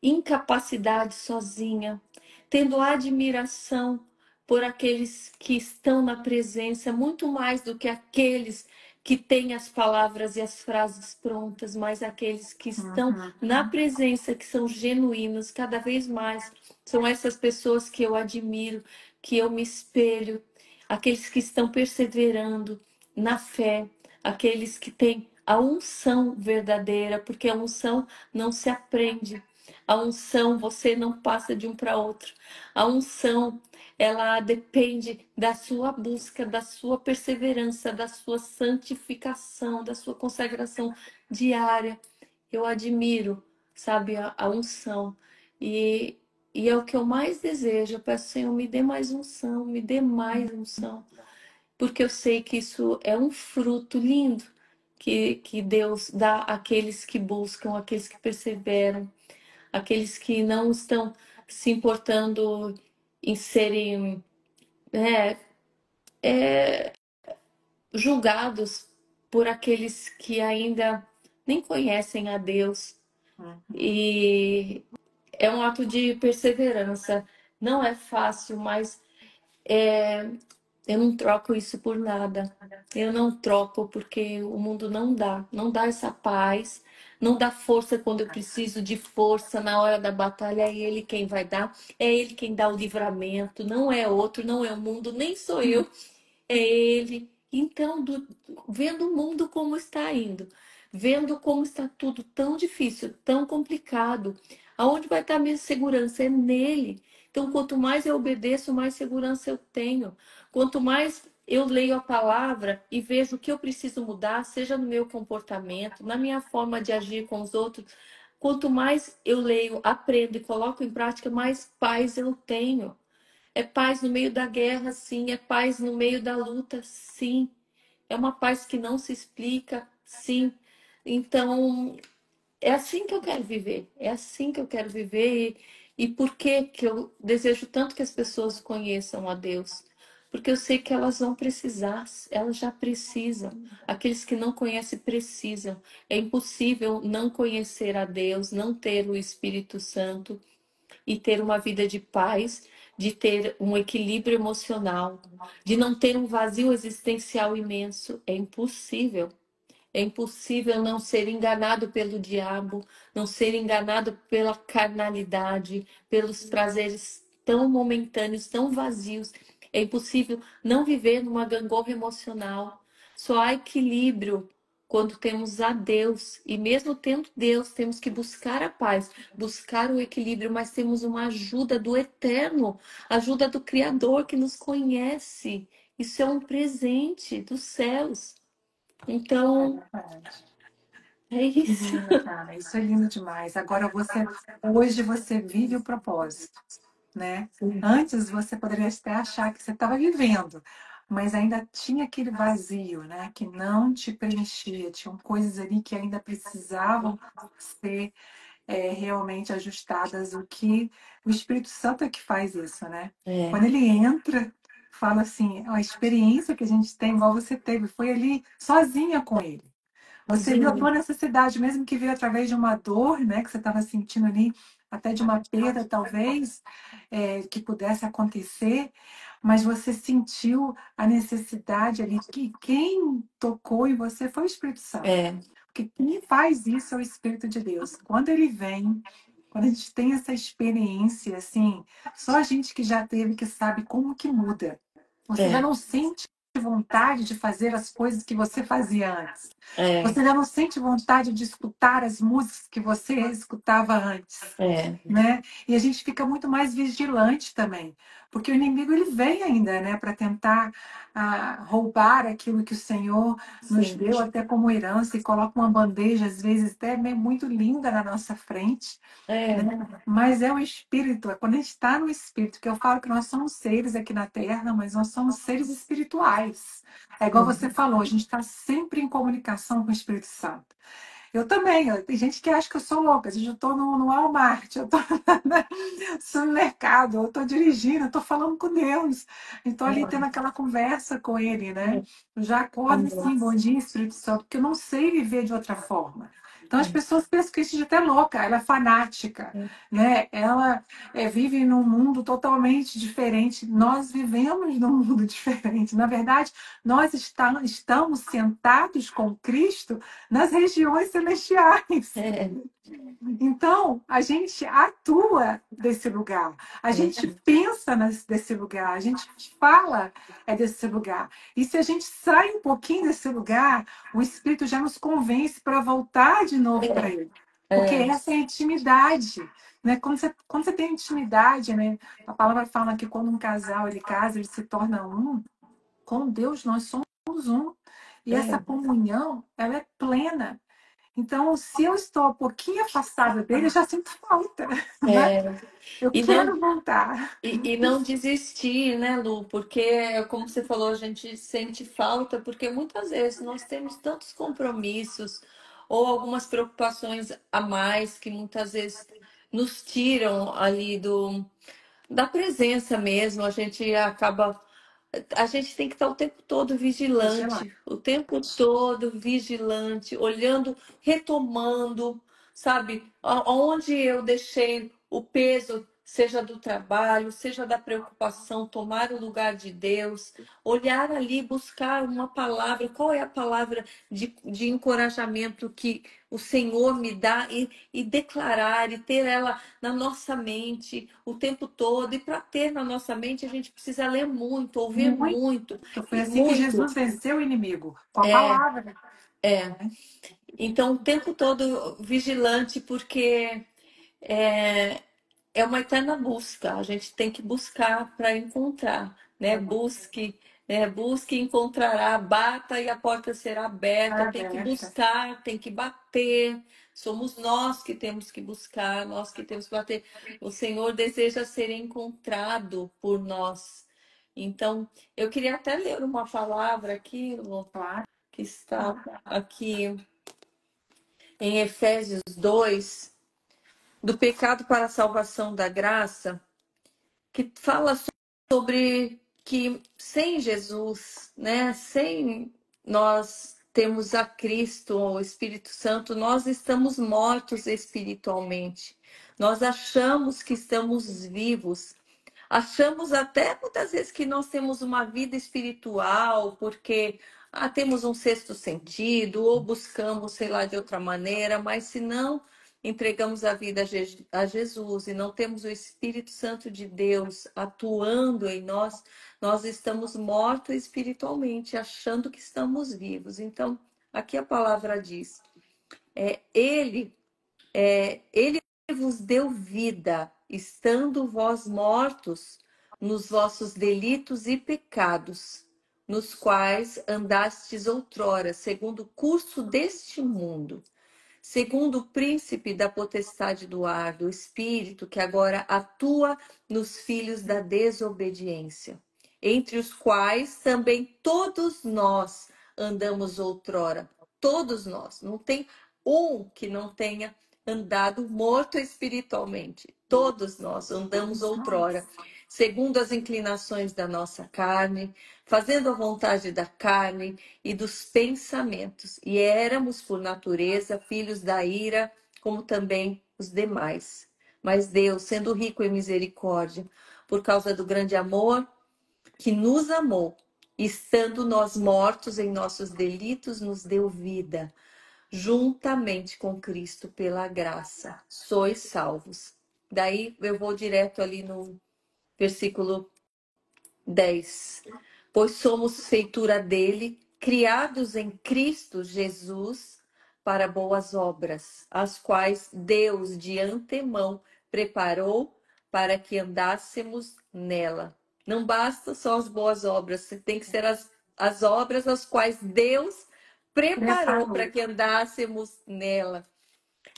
incapacidade sozinha, tendo admiração por aqueles que estão na presença, muito mais do que aqueles que têm as palavras e as frases prontas, mas aqueles que estão na presença, que são genuínos, cada vez mais são essas pessoas que eu admiro, que eu me espelho, aqueles que estão perseverando na fé, aqueles que têm a unção verdadeira, porque a unção não se aprende, a unção você não passa de um para outro. A unção, ela depende da sua busca, da sua perseverança, da sua santificação, da sua consagração diária. Eu admiro, sabe, a unção. E, e é o que eu mais desejo. Eu peço, Senhor, me dê mais unção, me dê mais unção. Porque eu sei que isso é um fruto lindo que Deus dá àqueles que buscam, àqueles que perseveram, aqueles que não estão se importando em serem julgados por aqueles que ainda nem conhecem a Deus. E é um ato de perseverança. Não é fácil, mas eu não troco isso por nada. Eu não troco porque o mundo não dá essa paz, não dá força quando eu preciso de força na hora da batalha. É Ele quem vai dar, é Ele quem dá o livramento, não é outro, não é o mundo, nem sou eu, é Ele. Então, vendo o mundo como está indo, vendo como está tudo tão difícil, tão complicado, aonde vai estar a minha segurança? É nele. Então, quanto mais eu obedeço, mais segurança eu tenho. Quanto mais eu leio a palavra e vejo o que eu preciso mudar, seja no meu comportamento, na minha forma de agir com os outros, quanto mais eu leio, aprendo e coloco em prática, mais paz eu tenho. É paz no meio da guerra, sim. É paz no meio da luta, sim. É uma paz que não se explica, sim. Então, é assim que eu quero viver. É assim que eu quero viver. E por que eu desejo tanto que as pessoas conheçam a Deus? Porque eu sei que elas vão precisar, elas já precisam. Aqueles que não conhecem precisam. É impossível não conhecer a Deus, não ter o Espírito Santo e ter uma vida de paz, de ter um equilíbrio emocional, de não ter um vazio existencial imenso. É impossível. É impossível não ser enganado pelo diabo, não ser enganado pela carnalidade, pelos prazeres tão momentâneos, tão vazios. É impossível não viver numa gangorra emocional. Só há equilíbrio quando temos a Deus. E mesmo tendo Deus, temos que buscar a paz, buscar o equilíbrio, mas temos uma ajuda do Eterno, ajuda do Criador que nos conhece. Isso é um presente dos céus. Então, é isso. Menina, cara, isso é lindo demais. Agora hoje você vive o propósito, né? Antes você poderia até achar que você estava vivendo, mas ainda tinha aquele vazio, né? Que não te preenchia. Tinham coisas ali que ainda precisavam ser realmente ajustadas. O que o Espírito Santo é que faz isso, né? É, Quando ele entra, fala assim, a experiência que a gente tem, igual você teve, foi ali sozinha com ele. Você viu a tua sozinho. necessidade, mesmo que veio através de uma dor, né, que você estava sentindo ali, até de uma perda, talvez, que pudesse acontecer, mas você sentiu a necessidade ali, que quem tocou em você foi o Espírito Santo. É, Porque quem faz isso é o Espírito de Deus. Quando ele vem, quando a gente tem essa experiência, assim, só a gente que já teve que sabe como que muda. Você já é, não sente vontade de fazer as coisas que você fazia antes. é, Você já não sente vontade de escutar as músicas que você escutava antes, é, né? E a gente fica muito mais vigilante também, porque o inimigo ele vem ainda, né, para tentar roubar aquilo que o Senhor nos Sim. deu até como herança e coloca uma bandeja às vezes até muito linda na nossa frente, né? É, Mas é o espírito, é quando a gente está no espírito, que eu falo que nós somos seres aqui na Terra, mas nós somos seres espirituais. É igual sim. você falou, a gente está sempre em comunicação com o Espírito Santo. Eu também, tem gente que acha que eu sou louca. Às vezes eu estou no Walmart, eu estou no supermercado, eu estou dirigindo, eu estou falando com Deus. Estou ali tendo aquela conversa com Ele, né? Eu já acordo assim, bom dia, Espírito Santo, porque eu não sei viver de outra forma. Então as pessoas pensam que a gente é até louca, ela é fanática, né? Ela vive num mundo totalmente diferente. Nós vivemos num mundo diferente. Na verdade, nós estamos sentados com Cristo nas regiões celestiais. É, Então, a gente atua desse lugar, a gente pensa desse lugar, a gente fala desse lugar. E se a gente sai um pouquinho desse lugar, o Espírito já nos convence para voltar de novo para ele. Porque é, essa é a intimidade. Né? Quando você tem intimidade, né? A palavra fala que quando um casal ele casa, ele se torna um. Com Deus, nós somos um. E essa é, comunhão, ela é plena. Então, se eu estou um pouquinho afastada dele, eu já sinto falta, né? é. Eu E não, quero voltar. e não desistir, né, Lu? Porque, como você falou, a gente sente falta, porque muitas vezes nós temos tantos compromissos ou algumas preocupações a mais que muitas vezes nos tiram ali da presença mesmo. A gente acaba. A gente tem que estar o tempo todo Vigilar. vigilante, o tempo todo vigilante, olhando, retomando, sabe? Onde eu deixei o peso, seja do trabalho, seja da preocupação, tomar o lugar de Deus, olhar ali, buscar uma palavra, qual é a palavra de encorajamento que o Senhor me dá e declarar e ter ela na nossa mente o tempo todo. E para ter na nossa mente, a gente precisa ler muito, ouvir Muito. muito, Foi e assim que muito. Jesus venceu o inimigo, com a É, palavra. é. Né? Então, o tempo todo vigilante, porque é, é uma eterna busca. A gente tem que buscar para encontrar, né? Busque, né? Busque e encontrará, bata e a porta será aberta. Tem que Aberta. buscar, tem que bater. Somos nós que temos que buscar, nós que temos que bater. O Senhor deseja ser encontrado por nós. Então, eu queria até ler uma palavra aqui, Lu, Claro. que está aqui em Efésios 2, do pecado para a salvação da graça, que fala sobre que sem Jesus, né, sem nós termos a Cristo, o Espírito Santo, nós estamos mortos espiritualmente. Nós achamos que estamos vivos. Achamos até muitas vezes que nós temos uma vida espiritual, porque temos um sexto sentido, ou buscamos, sei lá, de outra maneira, mas se não entregamos a vida a Jesus e não temos o Espírito Santo de Deus atuando em nós, nós estamos mortos espiritualmente, achando que estamos vivos. Então, aqui a palavra diz: ele vos deu vida, estando vós mortos nos vossos delitos e pecados, nos quais andastes outrora, segundo o curso deste mundo, segundo o príncipe da potestade do ar, do espírito que agora atua nos filhos da desobediência, entre os quais também todos nós andamos outrora. Todos nós. Não tem um que não tenha andado morto espiritualmente. Todos nós andamos Todos outrora, nós. segundo as inclinações da nossa carne, fazendo a vontade da carne e dos pensamentos. E éramos, por natureza, filhos da ira, como também os demais. Mas Deus, sendo rico em misericórdia, por causa do grande amor que nos amou, estando nós mortos em nossos delitos, nos deu vida, juntamente com Cristo pela graça. Sois salvos. Daí eu vou direto ali no versículo 10. Pois somos feitura dele, criados em Cristo Jesus para boas obras, as quais Deus de antemão preparou para que andássemos nela. Não basta só as boas obras, tem que ser as obras as quais Deus preparou para Preparou. que andássemos nela.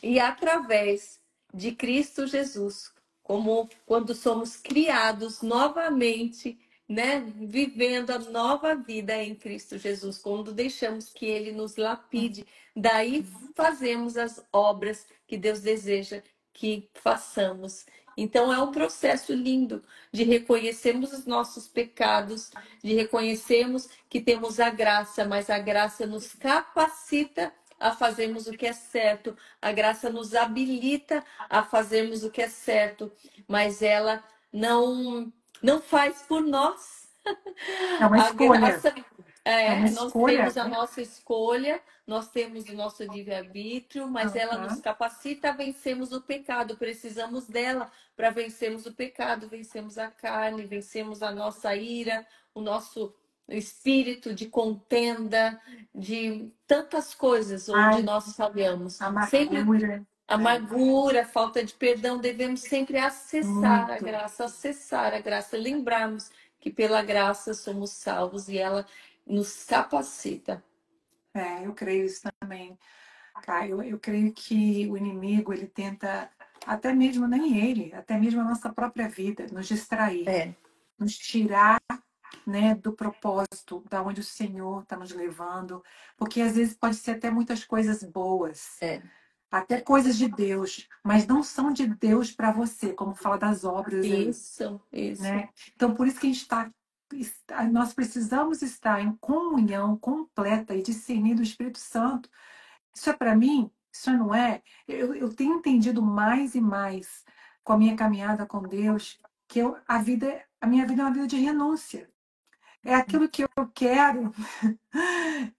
E através de Cristo Jesus, como quando somos criados novamente, né, vivendo a nova vida em Cristo Jesus, quando deixamos que ele nos lapide, daí fazemos as obras que Deus deseja que façamos. Então é um processo lindo de reconhecermos os nossos pecados, de reconhecermos que temos a graça, mas a graça nos capacita a fazermos o que é certo, a graça nos habilita a fazermos o que é certo, mas ela não faz por nós. É uma A escolha. graça É uma nós escolha, temos a né? nossa escolha, nós temos o nosso livre-arbítrio, mas ela nos Aham. capacita a vencermos o pecado. Precisamos dela para vencermos o pecado, vencermos a carne, vencermos a nossa ira, o nosso espírito de contenda, de tantas coisas onde Ai, nós falhamos. Sempre amargura, né? amargura, falta de perdão, devemos sempre Muito. acessar a graça, lembrarmos que pela graça somos salvos e ela nos capacita. É, eu creio isso também. Caio, eu creio que o inimigo, ele tenta, até mesmo nem ele, até mesmo a nossa própria vida, nos distrair, É, nos tirar, né, do propósito, da onde o Senhor está nos levando, porque às vezes pode ser até muitas coisas boas, é, até coisas de Deus, mas não são de Deus para você, como fala das obras aí, isso, né? Então, por isso que a gente nós precisamos estar em comunhão completa e discernir do Espírito Santo. Isso é para mim, isso não é. Eu tenho entendido mais e mais com a minha caminhada com Deus que a minha vida é uma vida de renúncia. É aquilo que eu quero,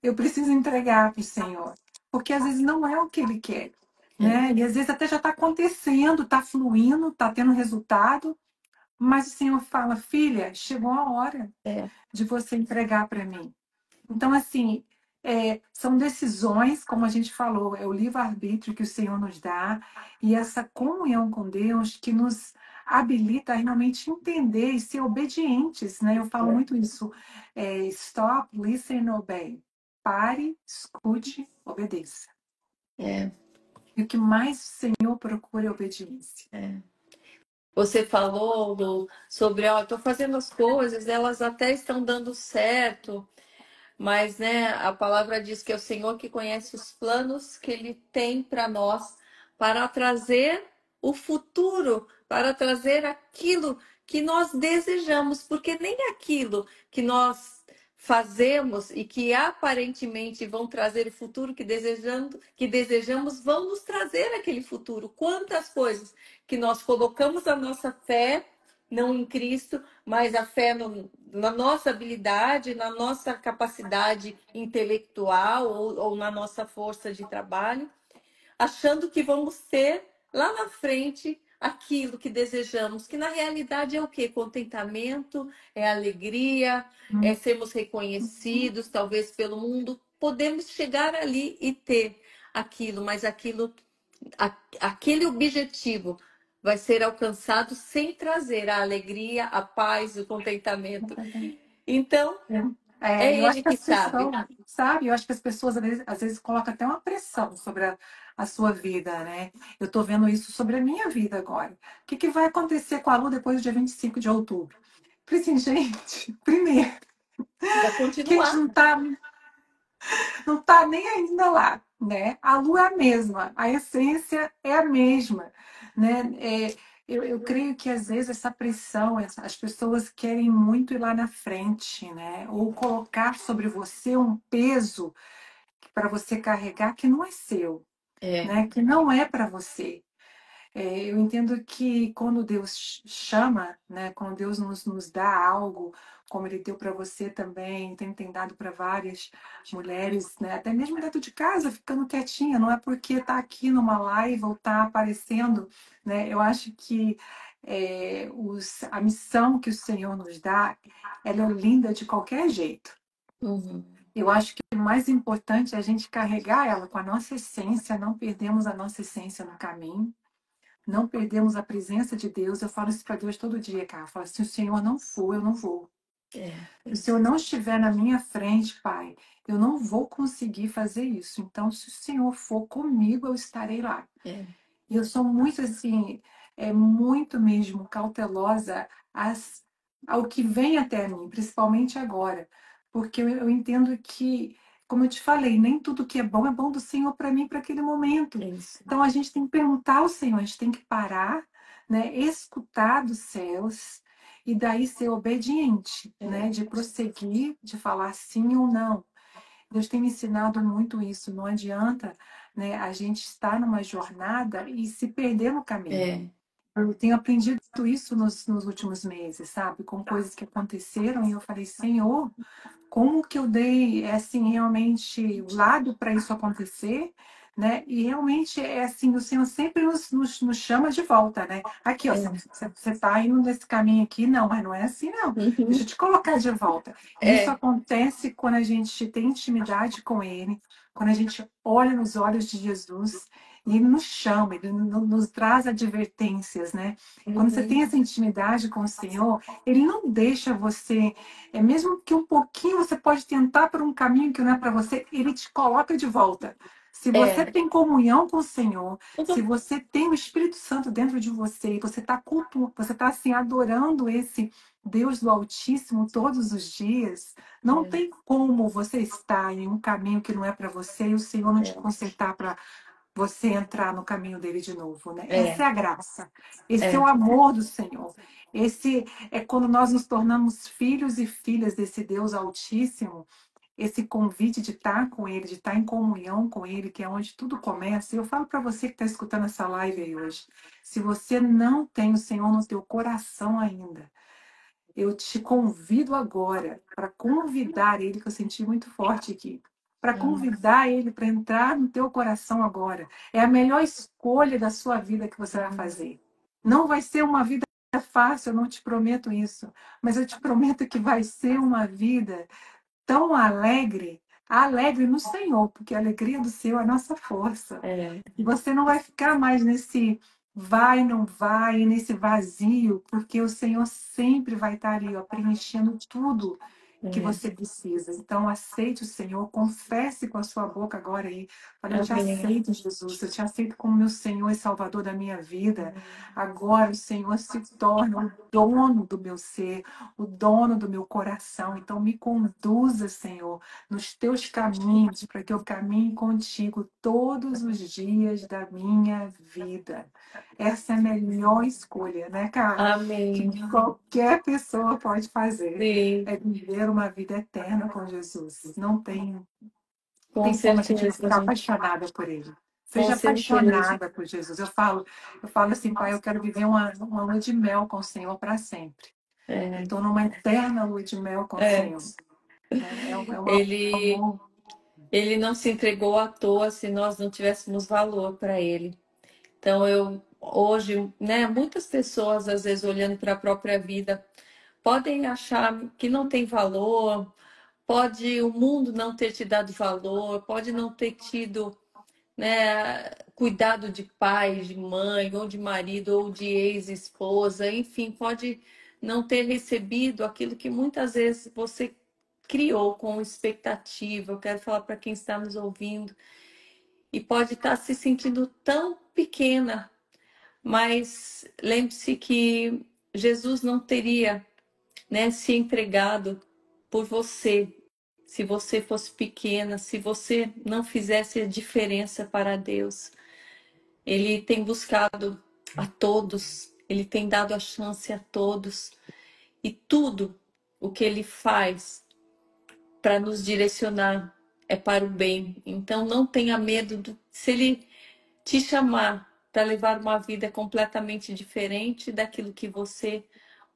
eu preciso entregar para o Senhor, porque às vezes não é o que Ele quer, é, né? E às vezes até já está acontecendo, está fluindo, está tendo resultado, mas o Senhor fala, filha, chegou a hora é, de você entregar para mim. Então, assim, são decisões, como a gente falou, é o livre-arbítrio que o Senhor nos dá e essa comunhão com Deus que nos habilita a realmente entender e ser obedientes, né? Eu falo muito isso. Stop, listen, obey. Pare, escute, obedeça. é, E o que mais o Senhor procura é obediência. é. Você falou sobre, ó, estou fazendo as coisas, elas até estão dando certo. Mas, né, a palavra diz que é o Senhor que conhece os planos que Ele tem para nós, para trazer o futuro, para trazer aquilo que nós desejamos, porque nem aquilo que nós fazemos e que aparentemente vão trazer o futuro que desejamos, vão nos trazer aquele futuro. Quantas coisas que nós colocamos a nossa fé, não em Cristo, mas a fé na nossa habilidade, na nossa capacidade intelectual ou na nossa força de trabalho, achando que vamos ter lá na frente aquilo que desejamos, que na realidade é o quê? Contentamento, é alegria, é Hum, sermos reconhecidos, talvez pelo mundo. Podemos chegar ali e ter aquilo, mas aquele objetivo vai ser alcançado sem trazer a alegria, a paz, o contentamento. Então, é eu acho ele que que as sabe. pessoas, sabe? Eu acho que as pessoas às vezes colocam até uma pressão sobre a sua vida, né? Eu tô vendo isso sobre a minha vida agora. O que vai acontecer com a Lu depois do dia 25 de outubro? Falei assim, gente, primeiro, Vai que a gente continuar. não tá nem ainda lá, né? A Lu é a mesma, a essência é a mesma, né? Eu creio que às vezes essa pressão, as pessoas querem muito ir lá na frente, né? Ou colocar sobre você um peso para você carregar que não é seu, É. né? Que não é para você. Eu entendo que quando Deus chama, né? Quando Deus nos dá algo, como Ele deu para você também, tem dado para várias mulheres, né? Até mesmo dentro de casa, ficando quietinha, não é porque está aqui numa live ou está aparecendo, né? Eu acho que a missão que o Senhor nos dá, ela é linda de qualquer jeito. Uhum. Eu acho que o mais importante é a gente carregar ela com a nossa essência, não perdemos a nossa essência no caminho, não perdemos a presença de Deus. Eu falo isso para Deus todo dia, cara. Eu falo, se o Senhor não for, eu não vou. É, Se o Senhor não estiver na minha frente, Pai, eu não vou conseguir fazer isso. Então, se o Senhor for comigo, eu estarei lá. é, E eu sou muito assim, muito mesmo cautelosa ao que vem até mim, principalmente agora, porque eu entendo que, como eu te falei, nem tudo que é bom do Senhor para mim para aquele momento. é isso. Então a gente tem que perguntar ao Senhor, a gente tem que parar, né, escutar dos céus e daí ser obediente, É, né, de prosseguir, de falar sim ou não. Deus tem me ensinado muito isso. Não adianta, né, a gente estar numa jornada e se perder no caminho. é, Eu tenho aprendido isso nos últimos meses, sabe? Com coisas que aconteceram e eu falei, Senhor, como que eu dei assim realmente o lado para isso acontecer, né? E realmente é assim, o Senhor sempre nos chama de volta, né? Aqui, ó, é. você está indo nesse caminho aqui, não, mas não é assim, não. Deixa eu Uhum. te colocar de volta. E isso É, acontece quando a gente tem intimidade com Ele, quando a gente olha nos olhos de Jesus e Ele nos chama, Ele nos traz advertências, né? Quando você tem uhum. essa intimidade com o Senhor, Ele não deixa você mesmo que um pouquinho você pode tentar por um caminho que não é para você, ele te coloca de volta. Se você É. tem comunhão com o Senhor, se você tem o Espírito Santo dentro de você, e você está cultuando, você está assim adorando esse Deus do Altíssimo todos os dias, não É, tem como você estar em um caminho que não é para você e o Senhor não te é, consertar para você entrar no caminho dele de novo, né? Essa é, é a graça. Esse é o é, amor do Senhor. Esse é quando nós nos tornamos filhos e filhas desse Deus Altíssimo, esse convite de estar com Ele, de estar em comunhão com Ele, que é onde tudo começa. E eu falo para você que está escutando essa live aí hoje, se você não tem o Senhor no teu coração ainda, eu te convido agora para convidar ele, que eu senti muito forte aqui, para hum, convidar ele para entrar no teu coração agora. É a melhor escolha da sua vida que você vai fazer. Não vai ser uma vida fácil, eu não te prometo isso, mas eu te prometo que vai ser uma vida tão alegre, alegre no Senhor, porque a alegria do Senhor é a nossa força. é, E você não vai ficar mais nesse vai, não vai, nesse vazio, porque o Senhor sempre vai estar ali, ó, preenchendo tudo que é. você precisa. Então, aceite o Senhor, confesse com a sua boca agora aí. Fala, eu te Amém. aceito, Jesus, eu te aceito como meu Senhor e Salvador da minha vida. Agora o Senhor se torna o dono do meu ser, o dono do meu coração. Então, me conduza, Senhor, nos teus caminhos, para que eu caminhe contigo todos os dias da minha vida. Essa é a melhor escolha, né, cara? Que Amém. qualquer pessoa pode fazer. Sim, É viver uma vida eterna com Jesus. Não tem, com tem como a gente não certeza, ficar gente. apaixonada por Ele. Com Seja certeza. apaixonada por Jesus. Eu falo assim, Pai, eu quero viver uma lua de mel com o Senhor para sempre. Eu É, estou numa eterna lua de mel com o é. Senhor. É um Ele, amor. ele não se entregou à toa se nós não tivéssemos valor para ele. Então, eu hoje, né, muitas pessoas, às vezes, olhando para a própria vida, podem achar que não tem valor, pode o mundo não ter te dado valor, pode não ter tido, né, cuidado de pai, de mãe, ou de marido, ou de ex-esposa, enfim, pode não ter recebido aquilo que muitas vezes você criou com expectativa. Eu quero falar para quem está nos ouvindo e pode estar se sentindo tão pequena, mas lembre-se que Jesus não teria, né, se entregado por você se você fosse pequena, se você não fizesse a diferença para Deus. Ele tem buscado a todos, ele tem dado a chance a todos, e tudo o que ele faz para nos direcionar é para o bem. Então não tenha medo se ele te chamar para levar uma vida completamente diferente daquilo que você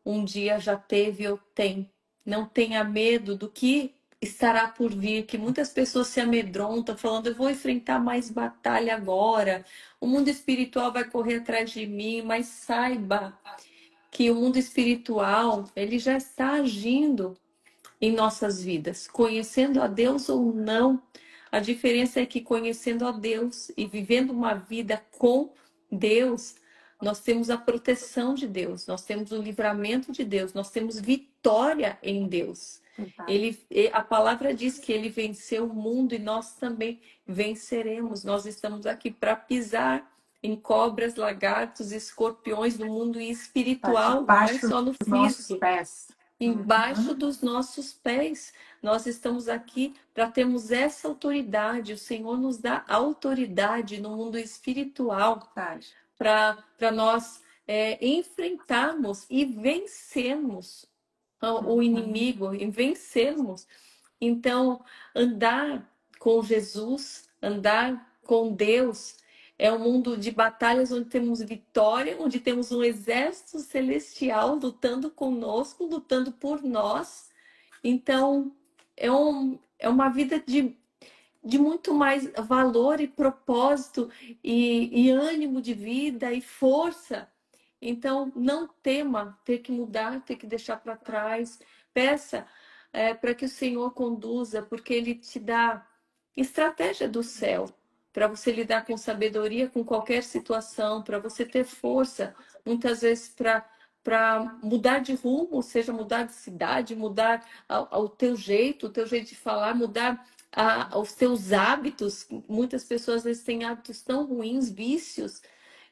um dia já teve ou tem. Não tenha medo do que estará por vir, que muitas pessoas se amedrontam, falando, eu vou enfrentar mais batalha agora, o mundo espiritual vai correr atrás de mim, mas saiba que o mundo espiritual, ele já está agindo em nossas vidas, conhecendo a Deus ou não. A diferença é que conhecendo a Deus e vivendo uma vida com Deus, nós temos a proteção de Deus, nós temos o livramento de Deus, nós temos vitória em Deus. Verdade. A palavra diz que ele venceu o mundo e nós também venceremos. Nós estamos aqui para pisar em cobras, lagartos, escorpiões no mundo Está espiritual, não é debaixo só no dos nossos físico. pés. Embaixo dos nossos pés. Nós estamos aqui para termos essa autoridade. O Senhor nos dá autoridade no mundo espiritual Verdade. para nós enfrentarmos e vencermos o inimigo, e vencermos. Então, andar com Jesus, andar com Deus, é um mundo de batalhas onde temos vitória, onde temos um exército celestial lutando conosco, lutando por nós. Então, é uma vida de muito mais valor e propósito e ânimo de vida e força. Então, não tema ter que mudar, ter que deixar para trás. Peça para que o Senhor conduza, porque Ele te dá estratégia do céu para você lidar com sabedoria com qualquer situação, para você ter força, muitas vezes para mudar de rumo, seja mudar de cidade, mudar o teu jeito de falar, mudar os teus hábitos. Muitas pessoas às vezes têm hábitos tão ruins, vícios.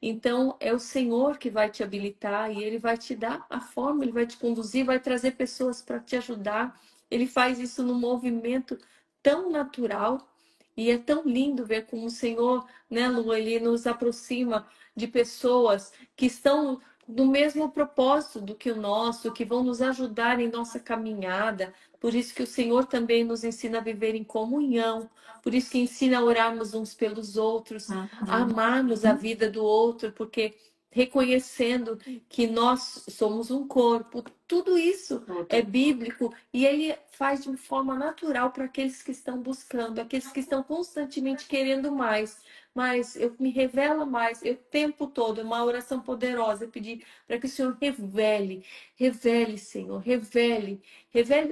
Então, é o Senhor que vai te habilitar e Ele vai te dar a forma, Ele vai te conduzir, vai trazer pessoas para te ajudar. Ele faz isso num movimento tão natural e é tão lindo ver como o Senhor, né, Lu, Ele nos aproxima de pessoas que estão no mesmo propósito do que o nosso, que vão nos ajudar em nossa caminhada. Por isso que o Senhor também nos ensina a viver em comunhão, por isso que ensina a orarmos uns pelos outros, a amarmos a vida do outro, porque reconhecendo que nós somos um corpo, tudo isso é bíblico e ele faz de forma natural para aqueles que estão buscando, aqueles que estão constantemente querendo mais. Mas eu me revela mais, eu o tempo todo, é uma oração poderosa, pedir para que o Senhor revele, Senhor, revele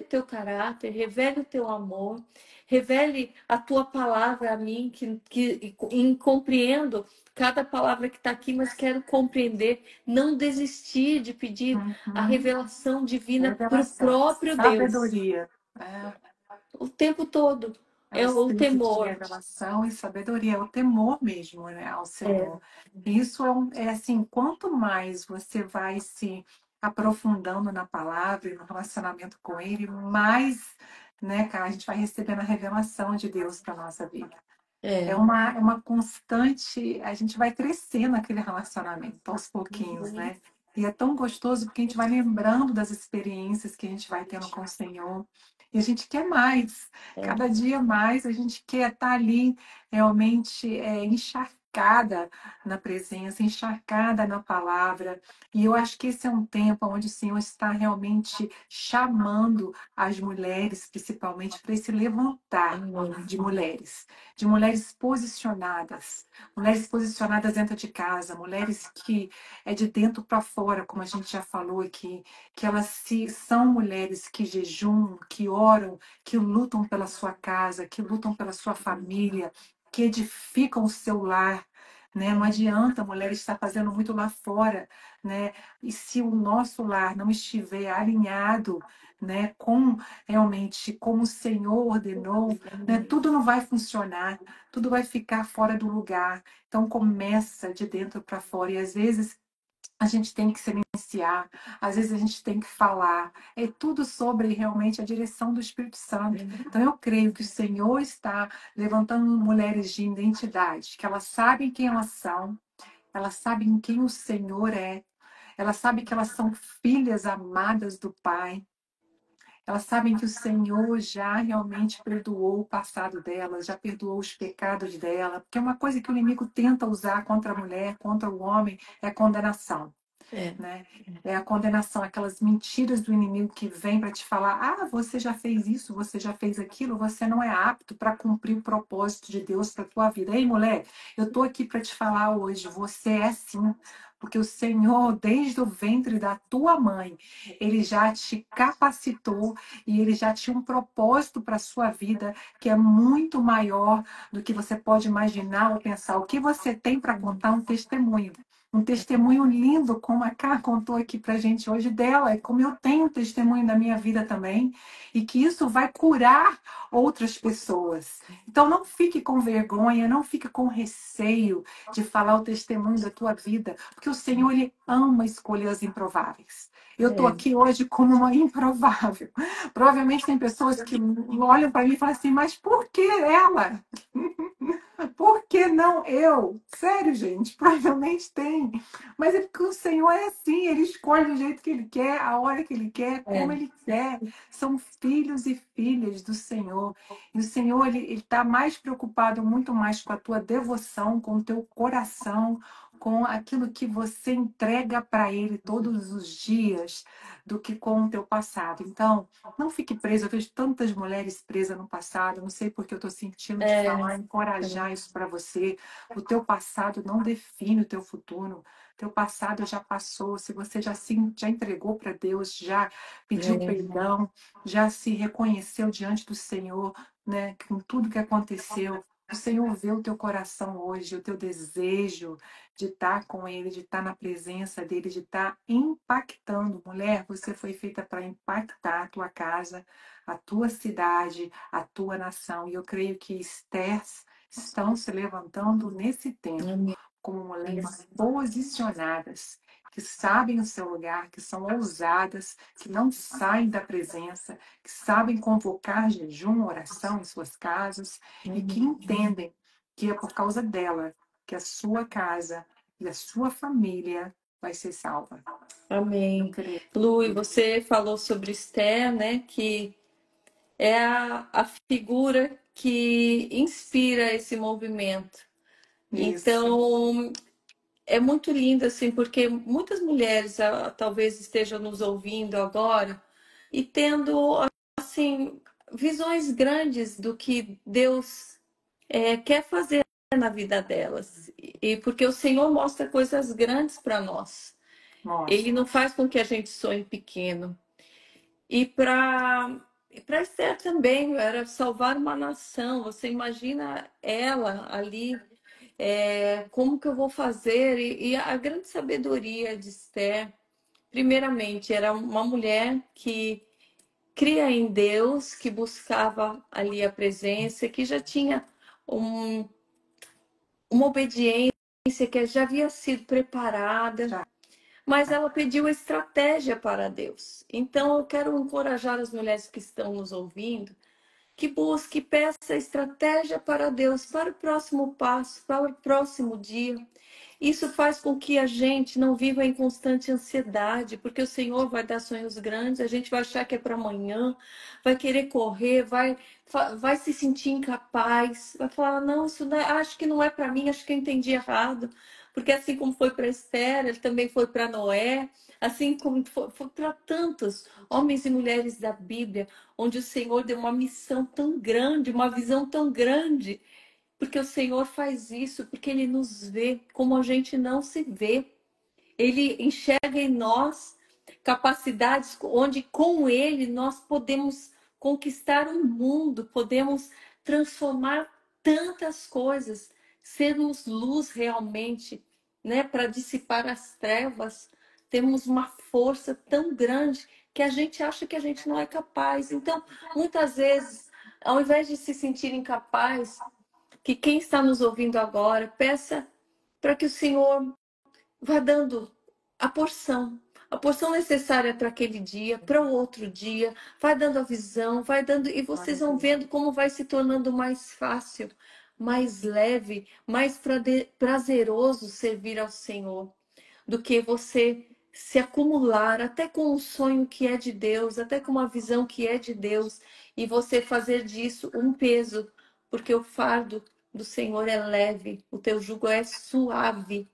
o teu caráter, revele o teu amor, revele a tua palavra a mim, que compreendo cada palavra que está aqui, mas quero compreender, não desistir de pedir a revelação divina para o Revelação. próprio Deus, Sabedoria. É, o tempo todo. é o É o espírito de temor. revelação e sabedoria, é o temor mesmo, né, ao É, Senhor. Isso é assim, quanto mais você vai se aprofundando na palavra e no relacionamento com Ele, mais, né, cara, a gente vai recebendo a revelação de Deus para nossa vida. É é. uma constante, a gente vai crescendo naquele relacionamento aos pouquinhos, né? E é tão gostoso porque a gente vai lembrando das experiências que a gente vai tendo com o Senhor. E a gente quer mais, É. cada dia mais, a gente quer estar ali realmente encharcada na presença, encharcada na palavra. E eu acho que esse é um tempo onde o Senhor está realmente chamando as mulheres, principalmente, para esse levantar de mulheres posicionadas dentro de casa, mulheres que é de dentro para fora, como a gente já falou aqui, que elas são mulheres que jejumam, que oram, que lutam pela sua casa, que lutam pela sua família, que edificam o seu lar. Né? Não adianta a mulher estar fazendo muito lá fora, né? E se o nosso lar não estiver alinhado, né, com realmente como o Senhor ordenou, né, tudo não vai funcionar, tudo vai ficar fora do lugar. Então começa de dentro para fora e às vezes a gente tem que silenciar, às vezes a gente tem que falar. É tudo sobre realmente a direção do Espírito Santo. Então eu creio que o Senhor está levantando mulheres de identidade, que elas sabem quem elas são, elas sabem quem o Senhor é, elas sabem que elas são filhas amadas do Pai. Elas sabem que o Senhor já realmente perdoou o passado delas, já perdoou os pecados dela, porque uma coisa que o inimigo tenta usar contra a mulher, contra o homem, é a condenação. É. Né? É a condenação, aquelas mentiras do inimigo que vem para te falar: ah, você já fez isso, você já fez aquilo, você não é apto para cumprir o propósito de Deus para a tua vida. Ei, mulher, eu estou aqui para te falar hoje, você é sim, porque o Senhor, desde o ventre da tua mãe, Ele já te capacitou e Ele já tinha um propósito para a sua vida que é muito maior do que você pode imaginar ou pensar. O que você tem para contar é um testemunho. um testemunho lindo, como a Cá contou aqui pra gente hoje dela, e como eu tenho um testemunho da minha vida também, e que isso vai curar outras pessoas. Então não fique com vergonha, não fique com receio de falar o testemunho da tua vida, porque o Senhor, ele ama escolher as improváveis. Eu estou É, aqui hoje como uma improvável. Provavelmente tem pessoas que olham para mim e falam assim, mas por que ela? Por que não eu? Sério, gente, provavelmente tem. Mas é porque o Senhor é assim, ele escolhe do jeito que ele quer, a hora que ele quer, como é, ele quer. São filhos e filhas do Senhor. E o Senhor, ele está mais preocupado, muito mais com a tua devoção, com o teu coração, com aquilo que você entrega para ele todos os dias, do que com o teu passado. Então, não fique presa. Eu vejo tantas mulheres presas no passado. Não sei porque eu estou sentindo de é, falar, encorajar isso para você. O teu passado não define o teu futuro. Teu passado já passou. Se você já entregou para Deus, já pediu é. perdão, já se reconheceu diante do Senhor, né, com tudo que aconteceu. O Senhor vê o teu coração hoje, o teu desejo de estar com Ele, de estar na presença dEle, de estar impactando. Mulher, você foi feita para impactar a tua casa, a tua cidade, a tua nação. E eu creio que Estérs estão se levantando nesse tempo Amém. como mulheres posicionadas, que sabem o seu lugar, que são ousadas, que não saem da presença, que sabem convocar jejum, oração em suas casas e que entendem que é por causa dela que a sua casa e a sua família vai ser salva. Eu Amém. creio Lu, e você falou sobre Esther, né? Que é a figura que inspira esse movimento. nisso. Então, é muito lindo, assim, porque muitas mulheres talvez estejam nos ouvindo agora e tendo, assim, visões grandes do que Deus quer fazer na vida delas. E porque o Senhor mostra coisas grandes para nós. Ele Mostra. não faz com que a gente sonhe pequeno. E para Esther também era salvar uma nação. Você imagina ela ali, como que eu vou fazer? E a grande sabedoria de Esther, primeiramente, era uma mulher que cria em Deus, que buscava ali a presença, que já tinha um- uma obediência que já havia sido preparada, Já. mas ela pediu estratégia para Deus. Então, eu quero encorajar as mulheres que estão nos ouvindo que busque, peça estratégia para Deus, para o próximo passo, para o próximo dia. Isso faz com que a gente não viva em constante ansiedade, porque o Senhor vai dar sonhos grandes, a gente vai achar que é para amanhã, vai querer correr, vai se sentir incapaz, vai falar, não, isso não é, acho que não é para mim, acho que eu entendi errado. Porque assim como foi para Esther, ele também foi para Noé, assim como foi para tantos homens e mulheres da Bíblia, onde o Senhor deu uma missão tão grande, uma visão tão grande, porque o Senhor faz isso, porque Ele nos vê como a gente não se vê. Ele enxerga em nós capacidades onde com Ele nós podemos conquistar o mundo, podemos transformar tantas coisas, sermos luz realmente, né, para dissipar as trevas. Temos uma força tão grande que a gente acha que a gente não é capaz. Então, muitas vezes, ao invés de se sentir incapaz, que quem está nos ouvindo agora peça para que o Senhor vá dando a porção necessária para aquele dia, para o outro dia, vai dando a visão, vai dando, e vocês vão vendo como vai se tornando mais fácil, mais leve, mais prazeroso servir ao Senhor do que você se acumular até com um sonho que é de Deus, até com uma visão que é de Deus, e você fazer disso um peso, porque o fardo do Senhor é leve, o teu jugo é suave.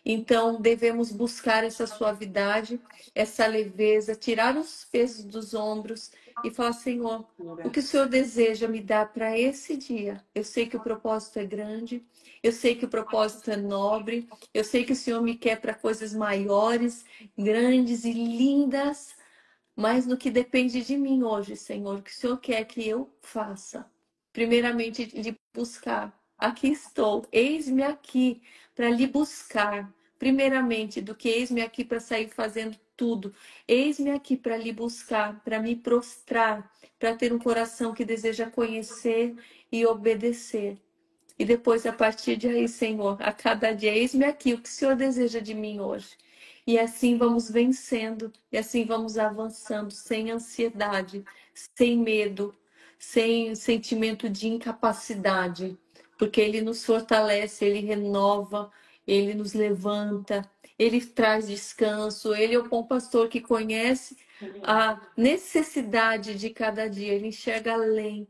Então, devemos buscar essa suavidade, essa leveza, tirar os pesos dos ombros e falar: Senhor, o que o Senhor deseja me dar para esse dia? Eu sei que o propósito é grande, eu sei que o propósito é nobre, eu sei que o Senhor me quer para coisas maiores, grandes e lindas, mas no que depende de mim hoje, Senhor, o que o Senhor quer que eu faça? Primeiramente, lhe buscar. Aqui estou, eis-me aqui para lhe buscar, primeiramente, do que eis-me aqui para sair fazendo tudo. Eis-me aqui para lhe buscar, para me prostrar, para ter um coração que deseja conhecer e obedecer. E depois, a partir de aí, Senhor, a cada dia, eis-me aqui, o que o Senhor deseja de mim hoje. E assim vamos vencendo, e assim vamos avançando, sem ansiedade, sem medo, sem sentimento de incapacidade, porque Ele nos fortalece, Ele renova, Ele nos levanta, Ele traz descanso, Ele é o bom pastor que conhece a necessidade de cada dia, Ele enxerga além.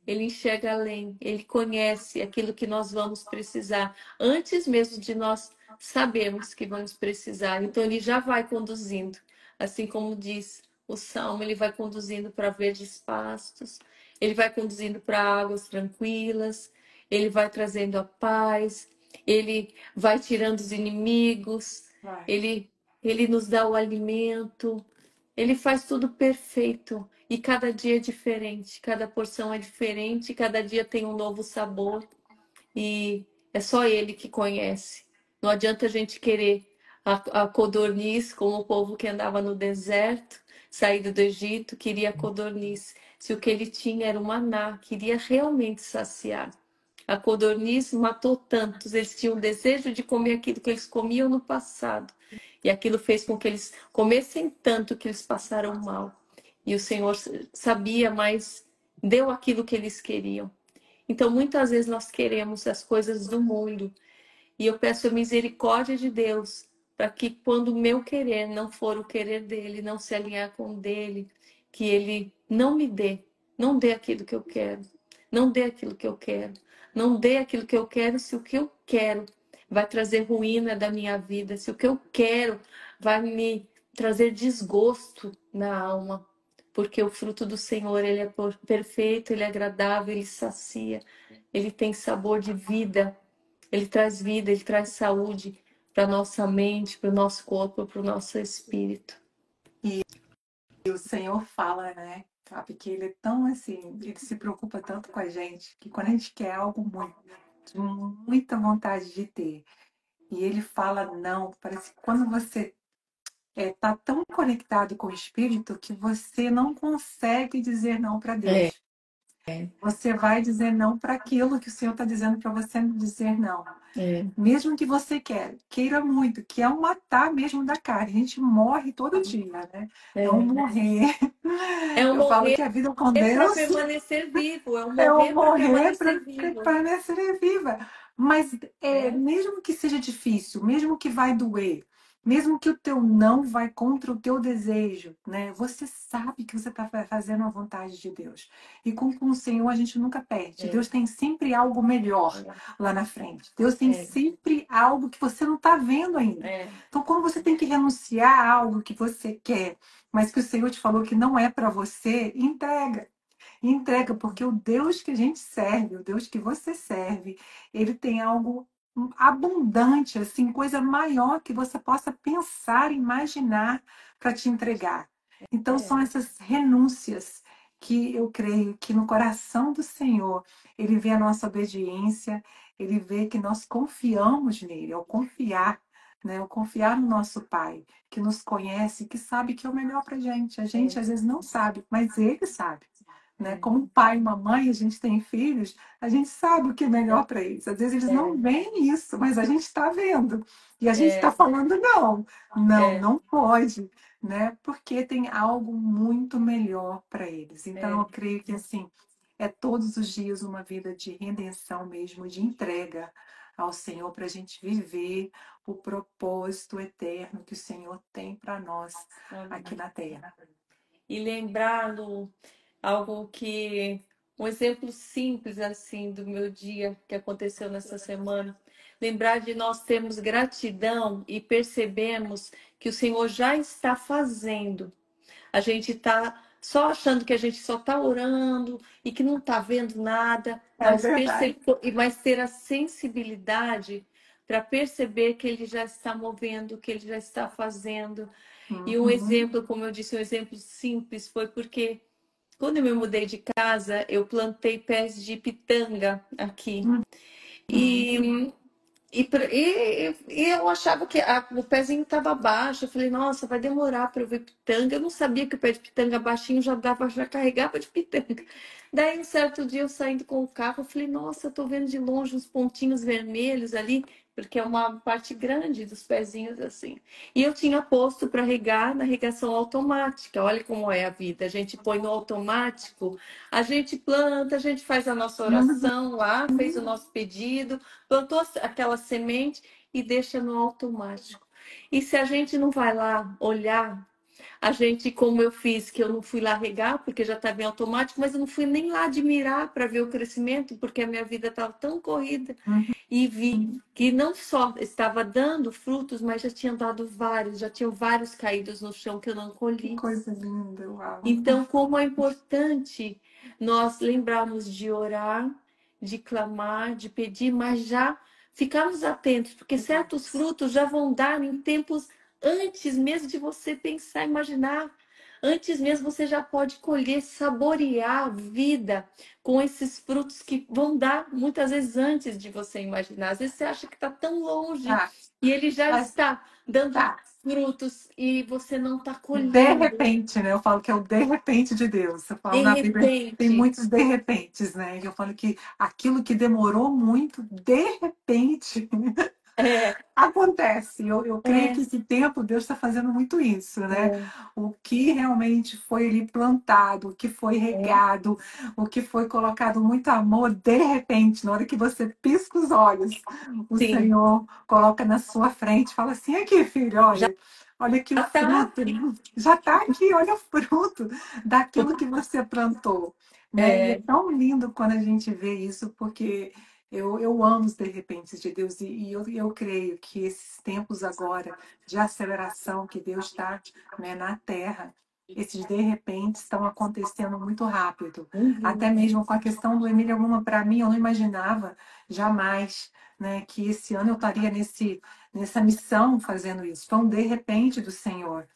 Ele enxerga além, ele conhece aquilo que nós vamos precisar, antes mesmo de nós sabermos que vamos precisar. Então, ele já vai conduzindo, assim como diz o Salmo, ele vai conduzindo para verdes pastos, ele vai conduzindo para águas tranquilas, ele vai trazendo a paz, ele vai tirando os inimigos, Vai. ele nos dá o alimento, ele faz tudo perfeito e cada dia é diferente, cada porção é diferente, cada dia tem um novo sabor e é só ele que conhece. Não adianta a gente querer a codorniz, como o povo que andava no deserto, saído do Egito, queria codorniz. Se o que ele tinha era o maná, queria realmente saciar. A codorniz matou tantos, eles tinham desejo de comer aquilo que eles comiam no passado. E aquilo fez com que eles comessem tanto que eles passaram mal. E o Senhor sabia, mas deu aquilo que eles queriam. Então, muitas vezes nós queremos as coisas do mundo. E eu peço a misericórdia de Deus para que quando o meu querer não for o querer dele, não se alinhar com o dele, que ele não me dê, não dê aquilo que eu quero, não dê aquilo que eu quero, não dê aquilo que eu quero se o que eu quero vai trazer ruína da minha vida, se o que eu quero vai me trazer desgosto na alma, porque o fruto do Senhor, ele é perfeito, ele é agradável, ele sacia, ele tem sabor de vida. Ele traz vida, ele traz saúde para nossa mente, para o nosso corpo, para o nosso espírito. E o Senhor fala, né? Sabe, que ele é tão assim, ele se preocupa tanto com a gente, que quando a gente quer algo muito, de muita vontade de ter, e ele fala não, parece que quando você está tão conectado com o Espírito que você não consegue dizer não para É, Deus. Você vai dizer não para aquilo que o Senhor está dizendo para você dizer não. é, Mesmo que você queira muito, que é um matar mesmo da carne. A gente morre todo dia, né? É um é. morrer. É um Eu falo morrer que a vida com para Deus permanecer vivo, é um é um morrer para morrer para permanecer vivo. permanecer viva. Mas É, mesmo que seja difícil, mesmo que vai doer, mesmo que o teu não vai contra o teu desejo, né? Você sabe que você está fazendo a vontade de Deus. E com o Senhor a gente nunca perde. é, Deus tem sempre algo melhor lá na frente. Deus tem é, sempre algo que você não está vendo ainda. é, Então, quando você tem que renunciar a algo que você quer, mas que o Senhor te falou que não é para você, entrega. Entrega, porque o Deus que a gente serve, o Deus que você serve, ele tem algo abundante, assim, coisa maior que você possa pensar, imaginar para te entregar. Então, é, são essas renúncias que eu creio que no coração do Senhor, ele vê a nossa obediência, ele vê que nós confiamos nele, ao confiar, né? Ao confiar no nosso Pai, que nos conhece, que sabe que é o melhor para a gente. A gente é, às vezes não sabe, mas ele sabe, né? é, Como um pai e uma mãe, a gente tem filhos, a gente sabe o que é melhor para eles. Às vezes eles não veem isso, mas a gente está vendo. E a gente está é, falando, não, não, é, não pode, né? Porque tem algo muito melhor para eles. Então, é, eu creio que, assim, é todos os dias uma vida de redenção mesmo, de entrega ao Senhor, para a gente viver o propósito eterno que o Senhor tem para nós aqui amém. na Terra. E lembrá-lo algo que um exemplo simples assim do meu dia que aconteceu nessa semana, lembrar de nós termos gratidão e percebemos que o Senhor já está fazendo. A gente está só achando que a gente só está orando e que não está vendo nada, É verdade. mas ter a sensibilidade para perceber que Ele já está movendo, que Ele já está fazendo. E um Uhum. exemplo, como eu disse, um exemplo simples foi porque quando eu me mudei de casa, eu plantei pés de pitanga aqui. Uhum. E E eu achava que o pezinho estava baixo. Eu falei, nossa, vai demorar para eu ver pitanga. Eu não sabia que o pé de pitanga baixinho já dava, já carregava de pitanga. Daí, um certo dia, eu saindo com o carro, eu falei, nossa, eu tô vendo de longe uns pontinhos vermelhos ali, porque é uma parte grande dos pezinhos assim. E eu tinha posto para regar na regação automática. Olha como é a vida. A gente põe no automático, a gente planta, a gente faz a nossa Uhum. oração lá, fez o nosso pedido, plantou aquela semente e deixa no automático. E se a gente não vai lá olhar, a gente, como eu fiz, que eu não fui lá regar, porque já estava em automático, mas eu não fui nem lá admirar para ver o crescimento, porque a minha vida estava tão corrida, Uhum. e vi que não só estava dando frutos, mas já tinham dado vários, já tinham vários caídos no chão que eu não Que colhi. coisa linda, uau. Então, como é importante nós lembrarmos de orar, de clamar, de pedir, mas já ficarmos atentos, porque certos frutos já vão dar em tempos antes mesmo de você pensar, imaginar. Antes mesmo você já pode colher, saborear a vida com esses frutos que vão dar muitas vezes antes de você imaginar. Às vezes você acha que está tão longe Tá, e ele já mas está dando tá. frutos e você não está De colhendo. repente, né? Eu falo que é o de repente de Deus. Eu falo De na Bíblia tem repente, muitos de repentes, né? Eu falo que aquilo que demorou muito, de repente, é, acontece. Eu creio que é, esse tempo Deus está fazendo muito isso, né? é, O que realmente foi ali plantado, o que foi é, regado, o que foi colocado muito amor, de repente, na hora que você pisca os olhos, o sim, Senhor coloca na sua frente, fala assim: aqui, filho, já olha aqui o tá. fruto, já está aqui, olha o fruto daquilo que você plantou, né? E é É, tão lindo quando a gente vê isso, porque eu amo os de repente de Deus e eu creio que esses tempos agora de aceleração que Deus está, né, na Terra, esses de repente estão acontecendo muito rápido. Até uhum, mesmo com a questão do Emília Guma, para mim, eu não imaginava jamais, né, que esse ano eu estaria nessa missão fazendo isso. Foi um de repente do Senhor.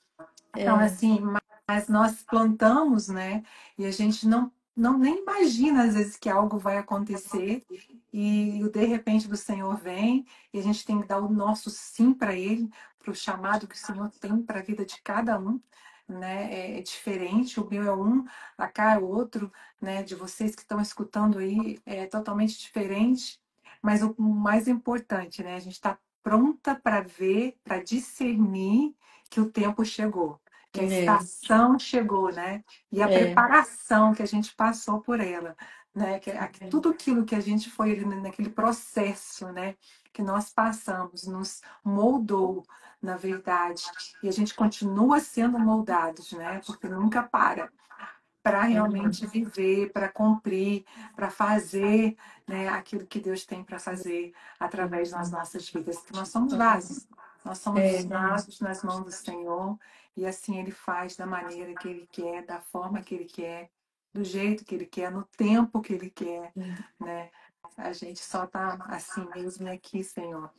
Então, é, assim, mas nós plantamos, né? E a gente não nem imagina, às vezes, que algo vai acontecer e o de repente do Senhor vem e a gente tem que dar o nosso sim para Ele, para o chamado que o Senhor tem para a vida de cada um. Né? É diferente, o meu é um, a cá é outro, né? De vocês que estão escutando aí é totalmente diferente, mas o mais importante, né? A gente está pronta para ver, para discernir que o tempo chegou, que a é, estação chegou, né? E a é, preparação que a gente passou por ela, né? Tudo aquilo que a gente foi ali naquele processo, né? Que nós passamos, nos moldou, na verdade, e a gente continua sendo moldados, né? Porque nunca para realmente viver, para cumprir, para fazer, né, aquilo que Deus tem para fazer através das nossas vidas. Que nós somos vasos, nós somos é, vasos nas mãos do Senhor e assim Ele faz da maneira que Ele quer, da forma que Ele quer, do jeito que Ele quer, no tempo que Ele quer, né? A gente só está assim mesmo aqui, Senhor,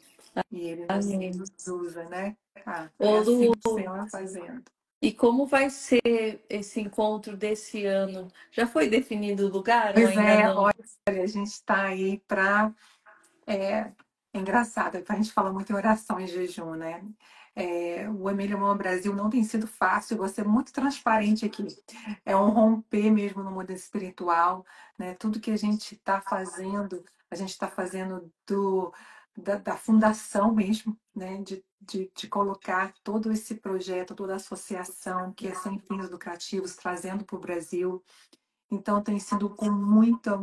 e Ele amém. nos usa, né? Ah, é Ô, assim Lu, que o Senhor vai fazendo. e como vai ser esse encontro desse ano? Já foi definido o lugar ou Pois ainda é, não? olha, a gente está aí para é, é engraçado, a gente fala muito em oração e jejum, né? O Emílio Mão Brasil não tem sido fácil, vou ser muito transparente aqui. É um romper mesmo no mundo espiritual, né? Tudo que a gente está fazendo da fundação mesmo, né? De colocar todo esse projeto, toda a associação que é sem fins lucrativos, trazendo para o Brasil. Então tem sido com muita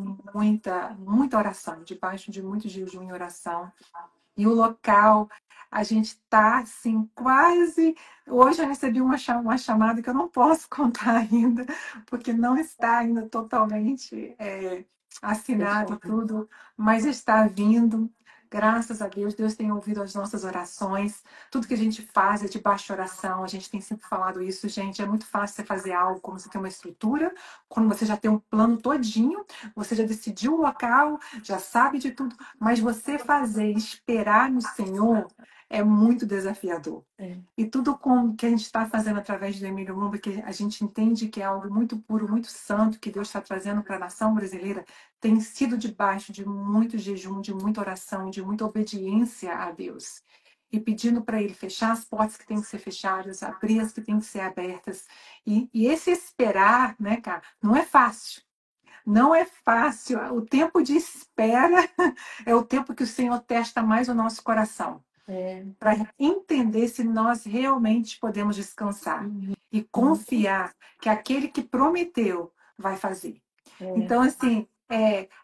oração, debaixo de muito jejum e oração. E o local, a gente está assim, quase. Hoje eu recebi uma chamada que eu não posso contar ainda, porque não está ainda totalmente assinado e Fechado. tudo, mas está vindo. Graças a Deus, Deus tem ouvido as nossas orações. Tudo que a gente faz é de baixa oração. A gente tem sempre falado isso, gente. É muito fácil você fazer algo quando você tem uma estrutura, quando você já tem um plano todinho, você já decidiu o local, já sabe de tudo. Mas você fazer, esperar no Senhor, é muito desafiador. É. E tudo com que a gente está fazendo através do Emílio Mumba, que a gente entende que é algo muito puro, muito santo, que Deus está trazendo para a nação brasileira, tem sido debaixo de muito jejum, de muita oração, de muita obediência a Deus. E pedindo para Ele fechar as portas que têm que ser fechadas, abrir as que têm que ser abertas. E esse esperar, né, cara, não é fácil. Não é fácil. O tempo de espera é o tempo que o Senhor testa mais o nosso coração para entender se nós realmente podemos descansar e confiar que aquele que prometeu vai fazer. Então, assim,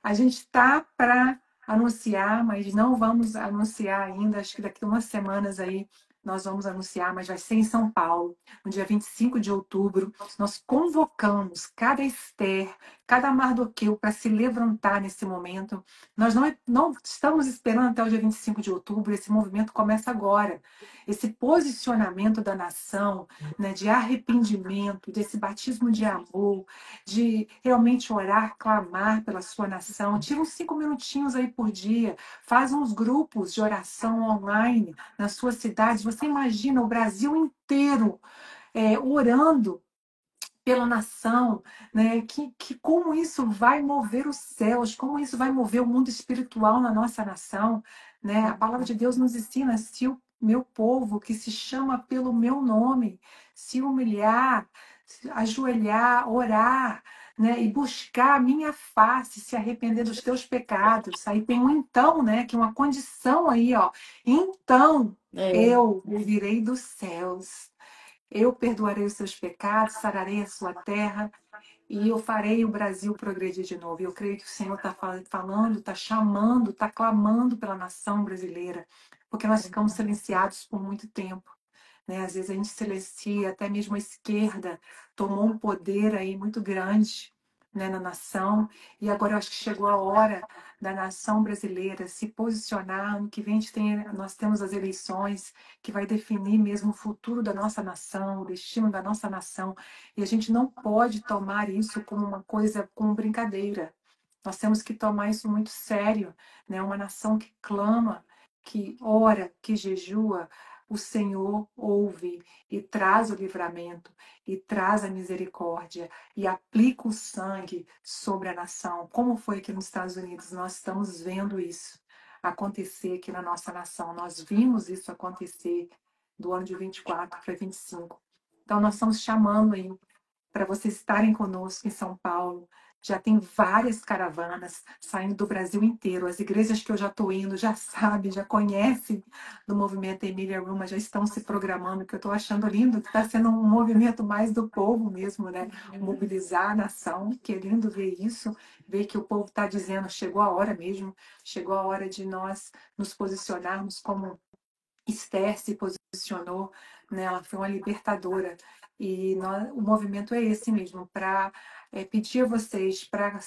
a gente está para anunciar, mas não vamos anunciar ainda. Acho que daqui a umas semanas aí nós vamos anunciar, mas vai ser em São Paulo, no dia 25 de outubro. Nós convocamos cada Esther, cada Mardoqueu para se levantar nesse momento. Nós não estamos esperando até o dia 25 de outubro, esse movimento começa agora. Esse posicionamento da nação, né, de arrependimento, desse batismo de amor, de realmente orar, clamar pela sua nação. Tira uns 5 minutinhos aí por dia, faz uns grupos de oração online na sua cidade. Você imagina o Brasil inteiro orando pela nação, né? Que como isso vai mover os céus, como isso vai mover o mundo espiritual na nossa nação, né? A palavra de Deus nos ensina: se o meu povo, que se chama pelo meu nome, se humilhar, se ajoelhar, orar, né? E buscar a minha face, se arrepender dos teus pecados. Aí tem um então, né? Que é uma condição aí, ó. Então eu ouvirei dos céus. Eu perdoarei os seus pecados, sararei a sua terra e eu farei o Brasil progredir de novo. E eu creio que o Senhor está falando, está chamando, está clamando pela nação brasileira, porque nós ficamos silenciados por muito tempo. Né? Às vezes a gente silencia, até mesmo a esquerda tomou um poder aí muito grande, né, na nação, e agora eu acho que chegou a hora da nação brasileira se posicionar. Ano que vem nós temos as eleições que vai definir mesmo o futuro da nossa nação, o destino da nossa nação, e a gente não pode tomar isso como uma coisa, como brincadeira. Nós temos que tomar isso muito sério, né? Uma nação que clama, que ora, que jejua, o Senhor ouve e traz o livramento, e traz a misericórdia, e aplica o sangue sobre a nação. Como foi aqui nos Estados Unidos? Nós estamos vendo isso acontecer aqui na nossa nação. Nós vimos isso acontecer do ano de 24 para 25. Então, nós estamos chamando aí para vocês estarem conosco em São Paulo. Já tem várias caravanas saindo do Brasil inteiro. As igrejas que eu já estou indo já sabem, já conhecem do movimento Emília Ruma, já estão se programando, que eu estou achando lindo, que está sendo um movimento mais do povo mesmo, né? Mobilizar a nação, que é lindo ver isso, ver que o povo está dizendo: chegou a hora mesmo, chegou a hora de nós nos posicionarmos como Esther se posicionou, né? Ela foi uma libertadora. E o movimento é esse mesmo, para pedir a vocês para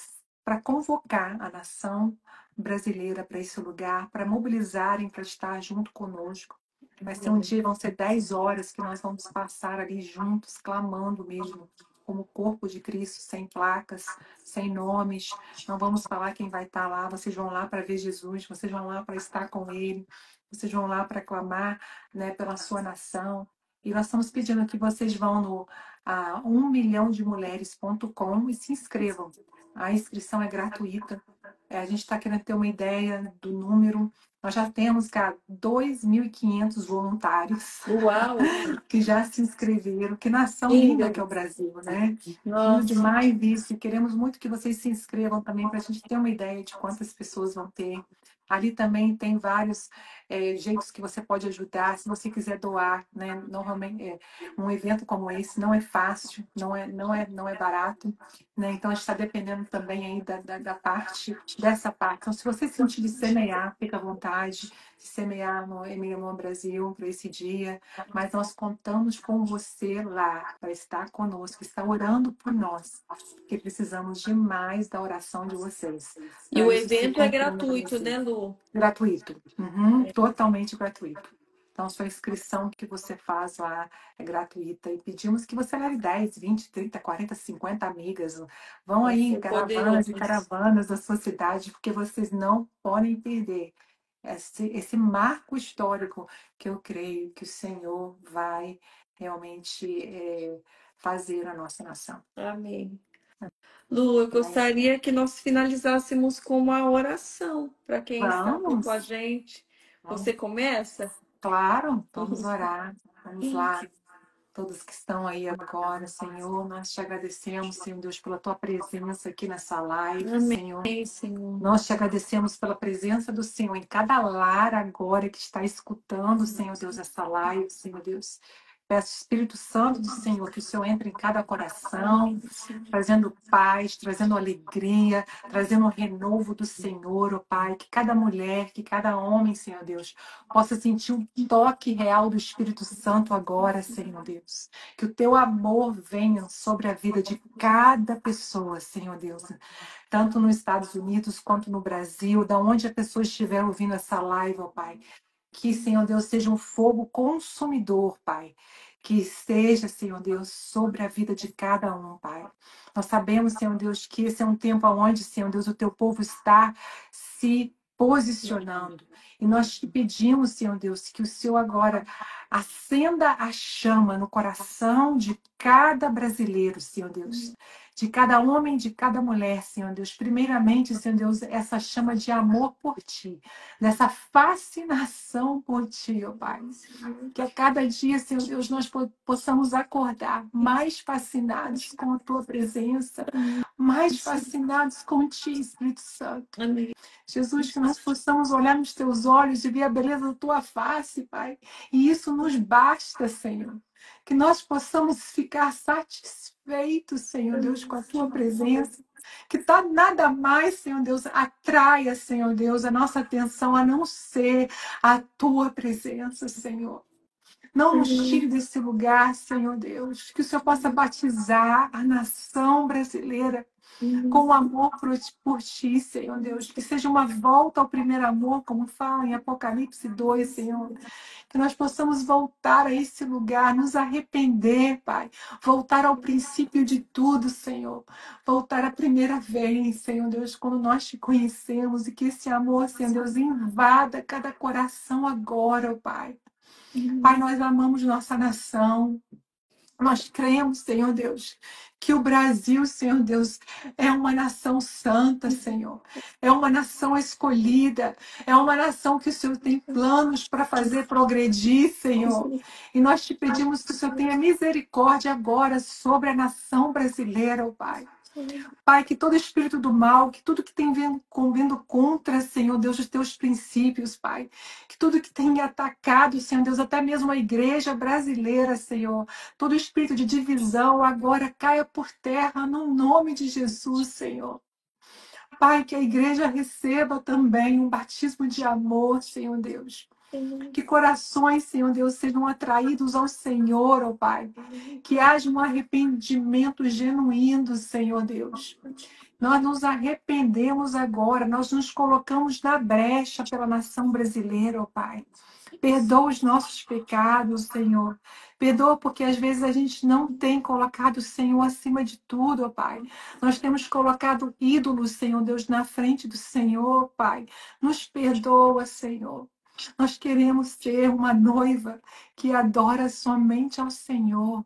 convocar a nação brasileira para esse lugar, para mobilizarem, para estar junto conosco. Vai ser um dia, vão ser 10 horas que nós vamos passar ali juntos, clamando mesmo, como corpo de Cristo, sem placas, sem nomes. Não vamos falar quem vai estar lá, vocês vão lá para ver Jesus, vocês vão lá para estar com Ele, vocês vão lá para clamar, né, pela sua nação. E nós estamos pedindo que vocês vão no 1milhãodemulheres.com e se inscrevam. A inscrição é gratuita. A gente está querendo ter uma ideia do número. Nós já temos, cara, 2.500 voluntários. Uau! Que já se inscreveram. Que nação linda que é o Brasil, né? Lindo demais isso. E queremos muito que vocês se inscrevam também, para a gente ter uma ideia de quantas pessoas vão ter. Ali também tem vários jeitos que você pode ajudar. Se você quiser doar, né? Normalmente, um evento como esse não é fácil, não é barato, né? Então, a gente está dependendo também aí dessa parte. Então, se você sentir de semear, fica à vontade de semear no Emília Ruma Brasil para esse dia. Mas nós contamos com você lá para estar conosco, estar orando por nós, porque precisamos demais da oração de vocês. E o Para isso se evento é cumprir no gratuito, Brasil. né, Lu? Gratuito. Totalmente gratuito. Então, sua inscrição que você faz lá é gratuita. E pedimos que você leve 10, 20, 30, 40, 50 amigas. Vão aí em caravanas e caravanas da sua cidade, porque vocês não podem perder esse marco histórico que eu creio que o Senhor vai realmente fazer na nossa nação. Amém. Lu, eu Mas gostaria que nós finalizássemos com uma oração para quem está aqui com a vamos, gente. vamos, Você começa? claro, vamos orar. Vamos lá. Todos que estão aí agora, Senhor, nós te agradecemos, Senhor Deus, pela tua presença aqui nessa live, Senhor. Amém, Senhor. Nós te agradecemos pela presença do Senhor em cada lar agora que está escutando, Senhor Deus, essa live, Senhor Deus. Peço, Espírito Santo do Senhor, que o Senhor entre em cada coração, Amém, Senhor. trazendo paz, trazendo alegria, trazendo o renovo do Senhor, ó Pai. Que cada mulher, que cada homem, Senhor Deus, possa sentir um toque real do Espírito Santo agora, Senhor Deus. Que o teu amor venha sobre a vida de cada pessoa, Senhor Deus. Tanto nos Estados Unidos quanto no Brasil, da onde a pessoa estiver ouvindo essa live, ó Pai. Que, Senhor Deus, seja um fogo consumidor, Pai. Que esteja, Senhor Deus, sobre a vida de cada um, Pai. Nós sabemos, Senhor Deus, que esse é um tempo onde, Senhor Deus, o teu povo está se posicionando. E nós te pedimos, Senhor Deus, que o Senhor agora acenda a chama no coração de cada brasileiro, Senhor Deus. De cada homem, de cada mulher, Senhor Deus. Primeiramente, Senhor Deus, essa chama de amor por Ti, dessa fascinação por Ti, ó Pai. Que a cada dia, Senhor Deus, nós possamos acordar mais fascinados com a Tua presença, mais fascinados com Ti, Espírito Santo. Amém. Jesus, que nós possamos olhar nos Teus olhos e ver a beleza da Tua face, Pai. E isso nos basta, Senhor. Que nós possamos ficar satisfeitos, Senhor Deus, com a Tua presença. Que tá nada mais, Senhor Deus, atraia, Senhor Deus, a nossa atenção a não ser a Tua presença, Senhor. Não nos tire desse lugar, Senhor Deus. Que o Senhor possa batizar a nação brasileira com amor por Ti, Senhor Deus. Que seja uma volta ao primeiro amor, como fala em Apocalipse 2, Senhor. Que nós possamos voltar a esse lugar, nos arrepender, Pai. Voltar ao princípio de tudo, Senhor. Voltar à primeira vez, Senhor Deus, quando nós Te conhecemos. E que esse amor, Senhor Deus, invada cada coração agora, ó Pai. Pai, nós amamos nossa nação. Nós cremos, Senhor Deus, que o Brasil, Senhor Deus, é uma nação santa, Senhor. É uma nação escolhida. É uma nação que o Senhor tem planos para fazer progredir, Senhor. E nós te pedimos que o Senhor tenha misericórdia agora sobre a nação brasileira, ó Pai. Pai, que todo espírito do mal, que tudo que tem vindo contra, Senhor Deus, os teus princípios, Pai. Que tudo que tem atacado, Senhor Deus, até mesmo a igreja brasileira, Senhor. Todo espírito de divisão agora caia por terra no nome de Jesus, Senhor. Pai, que a igreja receba também um batismo de amor, Senhor Deus. Que corações, Senhor Deus, sejam atraídos ao Senhor, ó Pai. Que haja um arrependimento genuíno, Senhor Deus. Nós nos arrependemos agora, nós nos colocamos na brecha pela nação brasileira, ó Pai. Perdoa os nossos pecados, Senhor. Perdoa porque às vezes a gente não tem colocado o Senhor acima de tudo, ó Pai. Nós temos colocado ídolos, Senhor Deus, na frente do Senhor, Pai. Nos perdoa, Senhor. Nós queremos ser uma noiva que adora somente ao Senhor,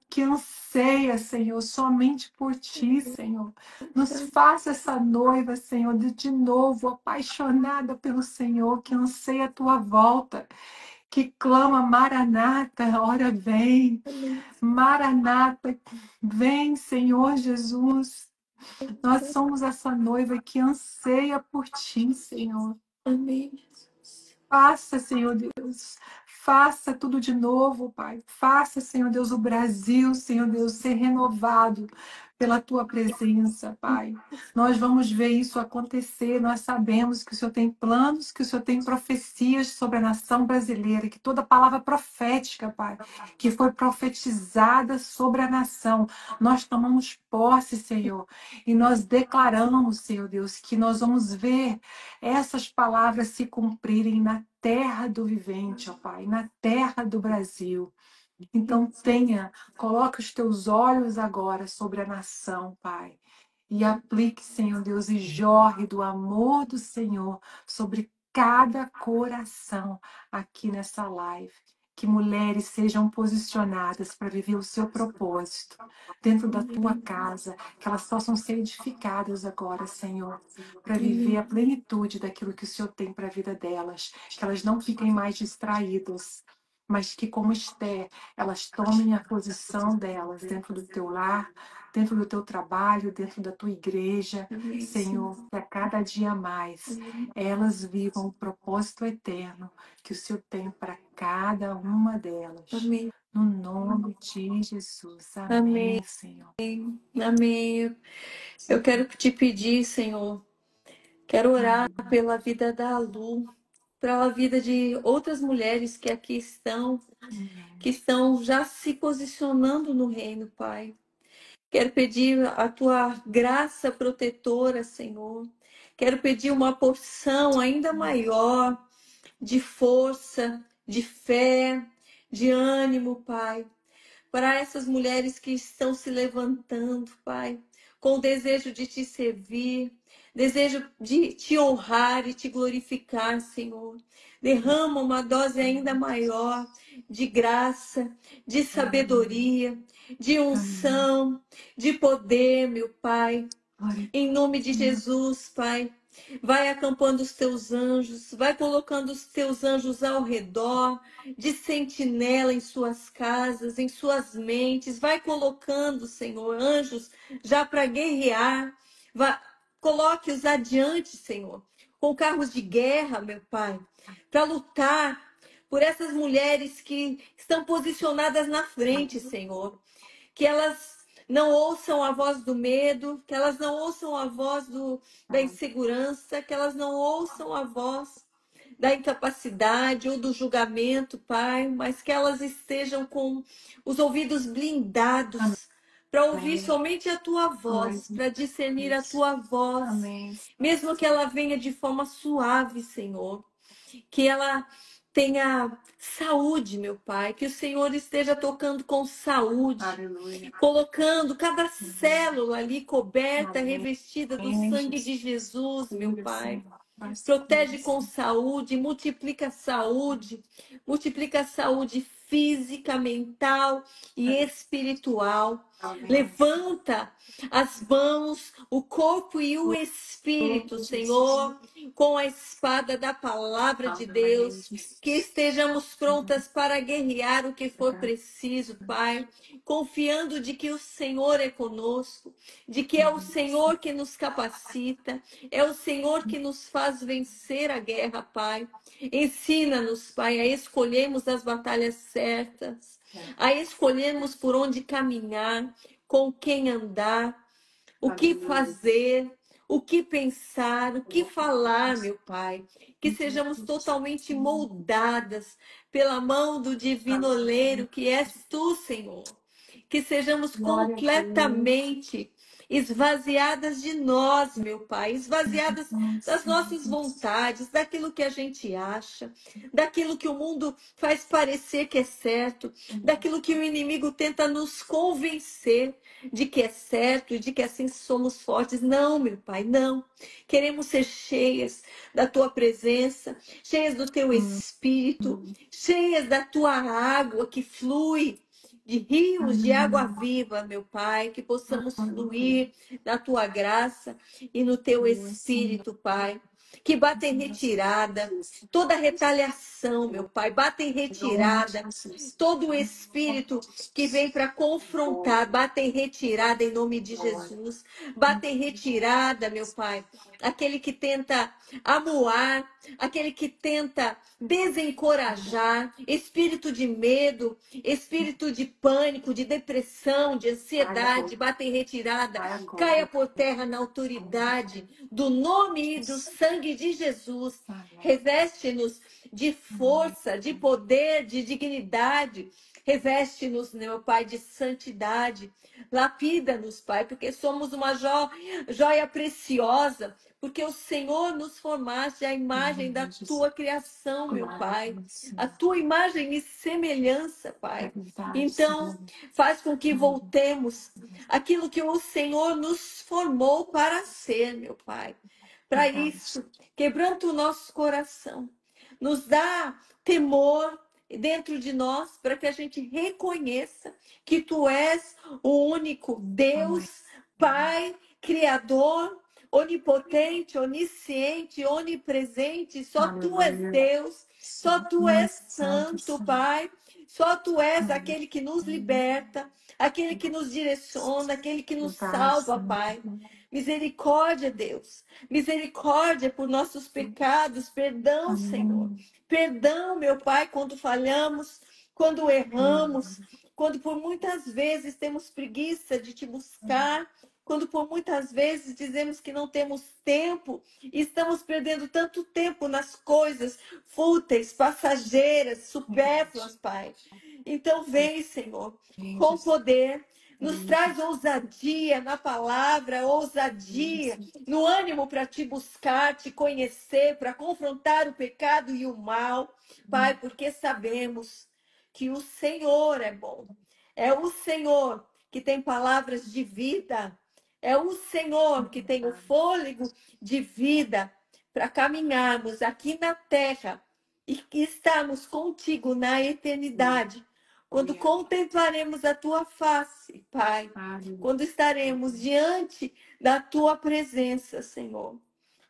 que anseia, Senhor, somente por Ti, Senhor. Nos faça essa noiva, Senhor, de novo, apaixonada pelo Senhor, que anseia a Tua volta, que clama, Maranata, ora vem. Maranata, vem, Senhor Jesus. Nós somos essa noiva que anseia por Ti, Senhor. Amém. Faça, Senhor Deus. Faça tudo de novo, Pai. Faça, Senhor Deus, o Brasil, Senhor Deus, ser renovado pela Tua presença, Pai. Nós vamos ver isso acontecer. Nós sabemos que o Senhor tem planos, que o Senhor tem profecias sobre a nação brasileira, que toda palavra profética, Pai, que foi profetizada sobre a nação, nós tomamos posse, Senhor, e nós declaramos, Senhor Deus, que nós vamos ver essas palavras se cumprirem na terra do vivente, ó Pai, na terra do Brasil. Então coloca os teus olhos agora sobre a nação, Pai. E aplique, Senhor Deus, e jorre do amor do Senhor sobre cada coração aqui nessa live. Que mulheres sejam posicionadas para viver o seu propósito dentro da tua casa, que elas possam ser edificadas agora, Senhor, para viver a plenitude daquilo que o Senhor tem para a vida delas, que elas não fiquem mais distraídas, mas que, como Esther, elas tomem a posição delas dentro do teu lar, dentro do teu trabalho, dentro da tua igreja, Amém, Senhor, que a cada dia mais elas vivam o propósito eterno que o Senhor tem para cada uma delas. amém, No nome de Jesus. amém, Amém, Senhor. amém. Eu quero te pedir, Senhor, quero orar pela vida da Lu, pela vida de outras mulheres que aqui estão, Amém. que estão já se posicionando no reino, Pai. Quero pedir a tua graça protetora, Senhor. Quero pedir uma porção ainda maior de força, de fé, de ânimo, Pai, para essas mulheres que estão se levantando, Pai, com o desejo de te servir, desejo de te honrar e te glorificar, Senhor. Derrama uma dose ainda maior de graça, de sabedoria, de Amém. unção, de poder, meu Pai. Glória Em nome de a Deus. Jesus, Pai, vai acampando os teus anjos, vai colocando os teus anjos ao redor, de sentinela em suas casas, em suas mentes, vai colocando, Senhor, anjos já para guerrear, coloque-os adiante, Senhor, com carros de guerra, meu Pai, para lutar por essas mulheres que estão posicionadas na frente, Senhor, que elas não ouçam a voz do medo, que elas não ouçam a voz da insegurança, que elas não ouçam a voz da incapacidade ou do julgamento, Pai, mas que elas estejam com os ouvidos blindados para ouvir Amém. somente a tua Glória voz, a para discernir a Deus. tua voz, Amém. mesmo que ela venha de forma suave, Senhor, que ela tenha saúde, meu Pai, que o Senhor esteja tocando com saúde, Aleluia. colocando cada célula ali coberta, Amém. revestida do sangue de Jesus. Jesus, meu Cura, Pai. Senhor. Faz cura, Protege com Senhor. saúde, multiplica a saúde física, mental e espiritual. Amém. Levanta as mãos, o corpo e o espírito, Oh, Jesus. Senhor, com a espada da palavra de Amém, Deus, que Jesus. estejamos prontas para guerrear o que for preciso, Pai, confiando de que o Senhor é conosco, de que é o Senhor que nos capacita, é o Senhor que nos faz vencer a guerra, Pai. Ensina-nos, Pai, a escolhermos as batalhas certas, a escolhermos por onde caminhar, com quem andar, o que Aleluia. fazer, o que pensar, o que falar, meu Pai. Que sejamos totalmente moldadas pela mão do divino oleiro que és tu, Senhor. Que sejamos Glória a Deus. completamente esvaziadas de nós, meu Pai, esvaziadas das nossas Jesus. vontades, daquilo que a gente acha, daquilo que o mundo faz parecer que é certo, daquilo que o inimigo tenta nos convencer de que é certo e de que assim somos fortes. Não, meu Pai, não. Queremos ser cheias da tua presença, cheias do teu espírito, cheias da tua água que flui de rios de água viva, meu Pai, que possamos fluir na tua graça e no teu espírito, Pai. Que bata em retirada toda retaliação, meu Pai, bata em retirada todo o espírito que vem para confrontar, bata em retirada em nome de Jesus, bata em retirada, meu Pai, aquele que tenta amuar, aquele que tenta desencorajar, espírito de medo, espírito de pânico, de depressão, de ansiedade, bata em retirada, Vai caia agora. por terra na autoridade do nome e do sangue de Jesus. Amém. Reveste-nos de força, de poder, de dignidade. Reveste-nos, meu Pai, de santidade. Lapida-nos, Pai, porque somos uma joia preciosa, porque o Senhor nos formaste à imagem da tua criação, meu Pai. A tua imagem e semelhança, Pai. Então, faz com que voltemos aquilo que o Senhor nos formou para ser, meu Pai. Para isso, quebranta o nosso coração, nos dá temor dentro de nós, para que a gente reconheça que tu és o único Deus, Pai, Criador, onipotente, onisciente, onipresente. Só tu és Deus, só tu és santo, Pai. Só tu és aquele que nos liberta, aquele que nos direciona, aquele que nos salva, Pai. Misericórdia, Deus. Misericórdia por nossos pecados. Perdão, Senhor. Perdão, meu Pai, quando falhamos, quando erramos, quando por muitas vezes temos preguiça de te buscar, quando por muitas vezes dizemos que não temos tempo e estamos perdendo tanto tempo nas coisas fúteis, passageiras, supérfluas, Pai. Então vem, Senhor, com poder, nos traz ousadia na palavra, ousadia no ânimo para te buscar, te conhecer, para confrontar o pecado e o mal, Pai, porque sabemos que o Senhor é bom. É o Senhor que tem palavras de vida. É o Senhor que tem o fôlego de vida para caminharmos aqui na terra e que estamos contigo na eternidade. Quando contemplaremos a tua face, Pai, quando estaremos diante da tua presença, Senhor.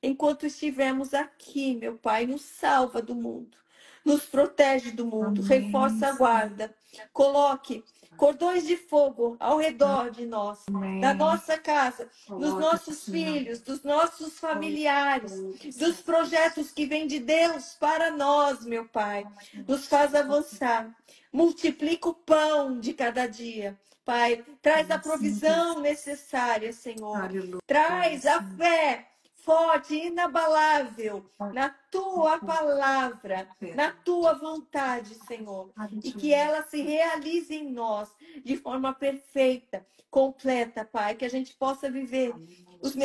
Enquanto estivermos aqui, meu Pai, nos salva do mundo, nos protege do mundo, reforça a guarda, coloque cordões de fogo ao redor de nós, da nossa casa, dos nossos filhos, dos nossos familiares, dos projetos que vêm de Deus para nós, meu Pai. Nos faz avançar. Multiplica o pão de cada dia. Pai, traz a provisão necessária, Senhor. Traz a fé forte, inabalável na tua palavra, na tua vontade, Senhor. E que ela se realize em nós de forma perfeita, completa, Pai. Que a gente possa viver os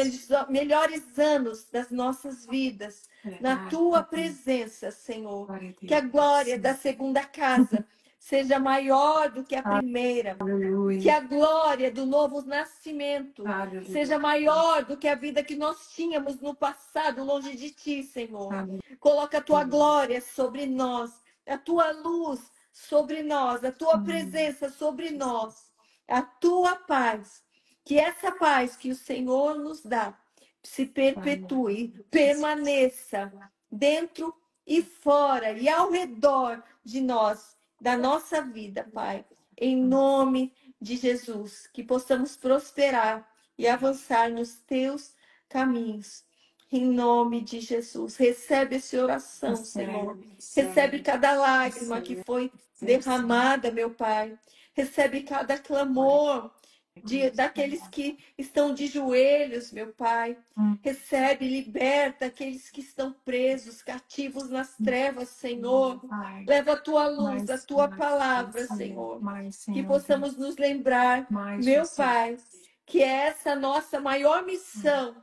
melhores anos das nossas vidas na tua presença, Senhor. Que a glória da segunda casa seja maior do que a primeira. Que a glória do novo nascimento seja maior do que a vida que nós tínhamos no passado, longe de ti, Senhor. Coloca a tua glória sobre nós, a tua luz sobre nós, a tua presença sobre nós, a tua paz. Que essa paz que o Senhor nos dá se perpetue, permaneça dentro e fora e ao redor de nós, da nossa vida, Pai. Em nome de Jesus, que possamos prosperar e avançar nos teus caminhos. Em nome de Jesus, recebe essa oração, Senhor. Recebe cada lágrima que foi derramada, meu Pai. Recebe cada clamor daqueles que estão de joelhos, meu Pai. Recebe, liberta aqueles que estão presos, cativos nas trevas, Senhor. Leva a tua luz, a tua palavra, Senhor. Que possamos nos lembrar, meu Pai, que essa nossa maior missão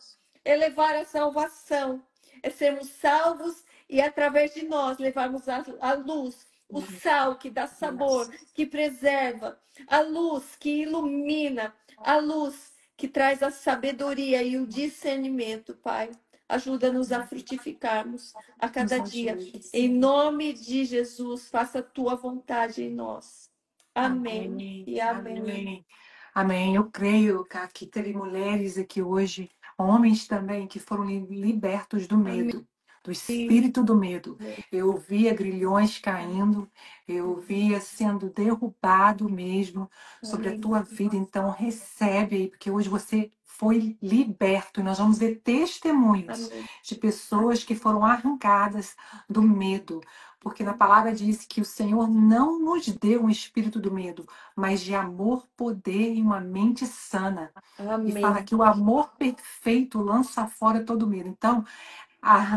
é levar a salvação, é sermos salvos e através de nós levarmos a luz, o sal que dá sabor, que preserva, a luz que ilumina, a luz que traz a sabedoria e o discernimento, Pai. Ajuda-nos a frutificarmos a cada dia. Em nome de Jesus, faça a tua vontade em nós. Amém e amém. Amém. Eu creio que teve mulheres aqui hoje, homens também, que foram libertos do medo, do espírito do medo. Eu via grilhões caindo, eu via sendo derrubado mesmo sobre a tua vida. Então, recebe aí, porque hoje você foi liberto. E nós vamos ver testemunhos de pessoas que foram arrancadas do medo. Porque na palavra diz que o Senhor não nos deu um espírito do medo, mas de amor, poder e uma mente sana. Amém. E fala que o amor perfeito lança fora todo medo. Então,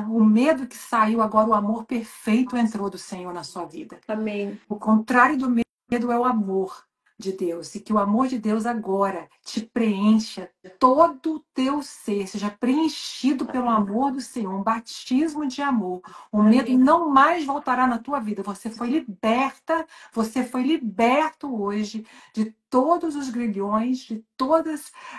o medo que saiu, agora o amor perfeito entrou do Senhor na sua vida. Amém. O contrário do medo é o amor de Deus. E que o amor de Deus agora te preencha todo o teu ser, seja preenchido pelo amor do Senhor, um batismo de amor. O medo não mais voltará na tua vida. Você foi liberta, você foi liberto hoje de todos os grilhões, de toda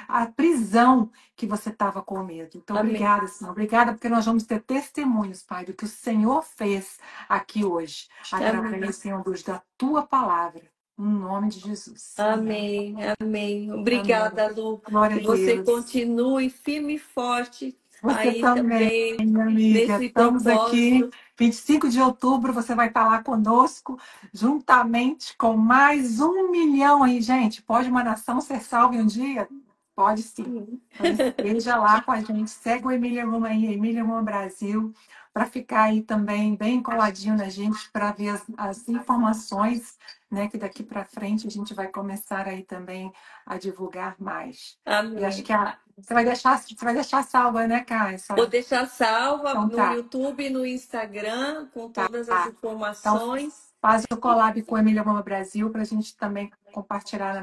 a prisão que você estava com medo. Então, Amém. obrigada, Senhor. Obrigada, porque nós vamos ter testemunhos, Pai, do que o Senhor fez aqui hoje, através, Senhor Deus, da tua palavra. Em nome de Jesus. Amém, amém. Obrigada, Amém. Lu. Glória Que a você Deus. continue firme e forte Você aí também, também minha amiga. nesse Estamos aqui, propósito. 25 de outubro, você vai estar lá conosco, juntamente com mais 1 milhão aí, gente. Pode uma nação ser salva em um dia? Pode sim. Então, esteja lá com a gente. Segue o Emília Luma aí, Emília Luma Brasil, para ficar aí também bem coladinho na gente, para ver as informações, né? Que daqui para frente a gente vai começar aí também a divulgar mais. E acho Amém. que você vai deixar salva, né, Kai? Vou deixar salva Então no tá, YouTube e no Instagram com tá. todas as Então informações. faz o collab com a Emília Mama Brasil para a gente também compartilhar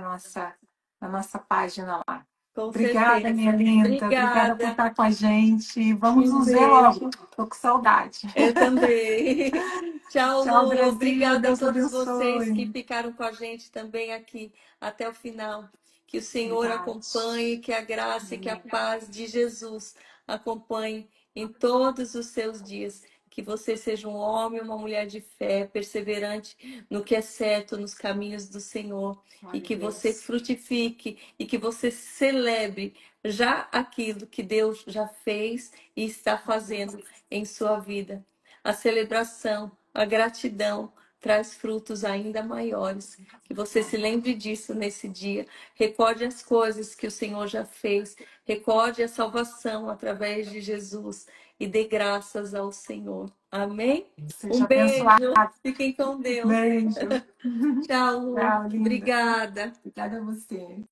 na nossa página lá. Com Obrigada, minha certeza. linda. Obrigada por Obrigada. estar com a gente. Vamos Um nos ver logo. beijo. Tô com saudade. Eu também. Tchau, Tchau, Lu. Brasil. Obrigada a Deus todos vocês que abençoe. ficaram com a gente também aqui até o final. Que o Senhor Verdade. acompanhe, que a graça e que a paz de Jesus acompanhe em todos os seus dias. Que você seja um homem, uma mulher de fé, perseverante no que é certo, nos caminhos do Senhor. E Glória a que você Deus. frutifique e que você celebre já aquilo que Deus já fez e está fazendo em sua vida. A celebração, a gratidão traz frutos ainda maiores. Que você se lembre disso nesse dia. Recorde as coisas que o Senhor já fez. Recorde a salvação através de Jesus e dê graças ao Senhor. Amém? Um Seja abençoado. beijo. Fiquem com Deus. Beijo. Tchau, Lu. Tchau, linda. Obrigada. Obrigada a você.